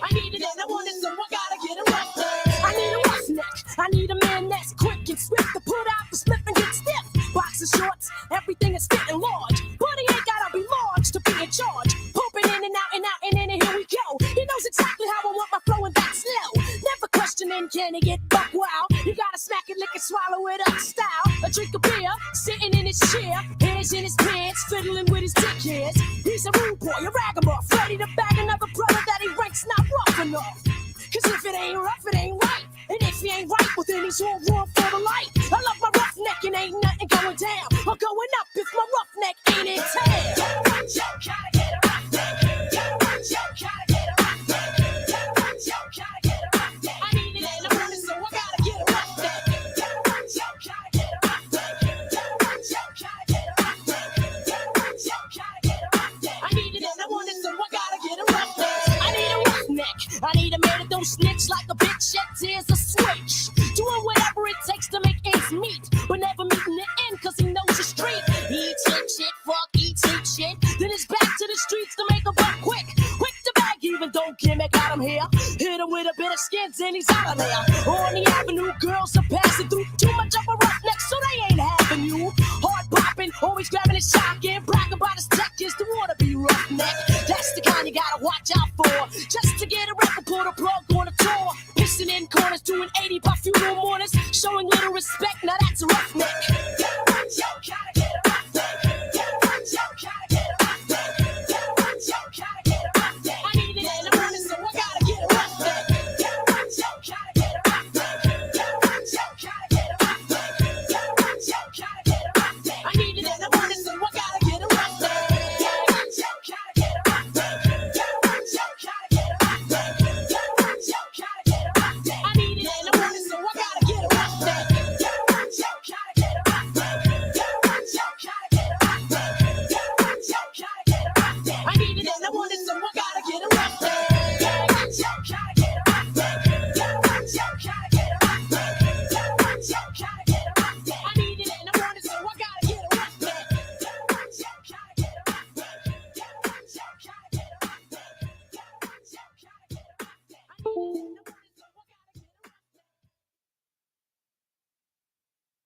I need it in the morning, so I gotta get a roughneck. I need a roughneck. I need a man that's quick and swift to put out the slip and get stiff. Boxer shorts, everything is fitting large. But he ain't gotta be large to be in charge. Pumping in and out and out and in and here we go. He knows exactly how I want my flow and that slow. Never questioning, can he get buck wild? You gotta smack it, lick it, swallow it up style. A drink of beer, sitting in his chair, hands in his pants, fiddling with his dick hairs. He's a rude boy, a ragamuff, ready to bag another brother that he ranks not rough enough. Cause if it ain't rough, it ain't right. And if he ain't right, well then he's all wrong for the light. I love my roughneck and ain't nothing going down or going up if my roughneck ain't in town. Gotta get a roughneck. Gotta get a roughneck. shed tears or switch. Doing whatever it takes to make ends meet, but never meeting the end cause he knows the street. Eats shit, fuck, eats shit. Then it's back to the streets to make a buck quick. Quick to bag, even though Kimmy got him here. Hit him with a bit of skins and he's out of there. On the avenue, girls are passing through. Too much of a roughneck, so they ain't having you. Hard popping, always grabbing his shotgun. Bragging about his tech is the wannabe roughneck. That's the kind you gotta watch out for. Just to get a record, pull the plug on a tour. Pissing in corners, doing 80 by funeral mourners. Showing little respect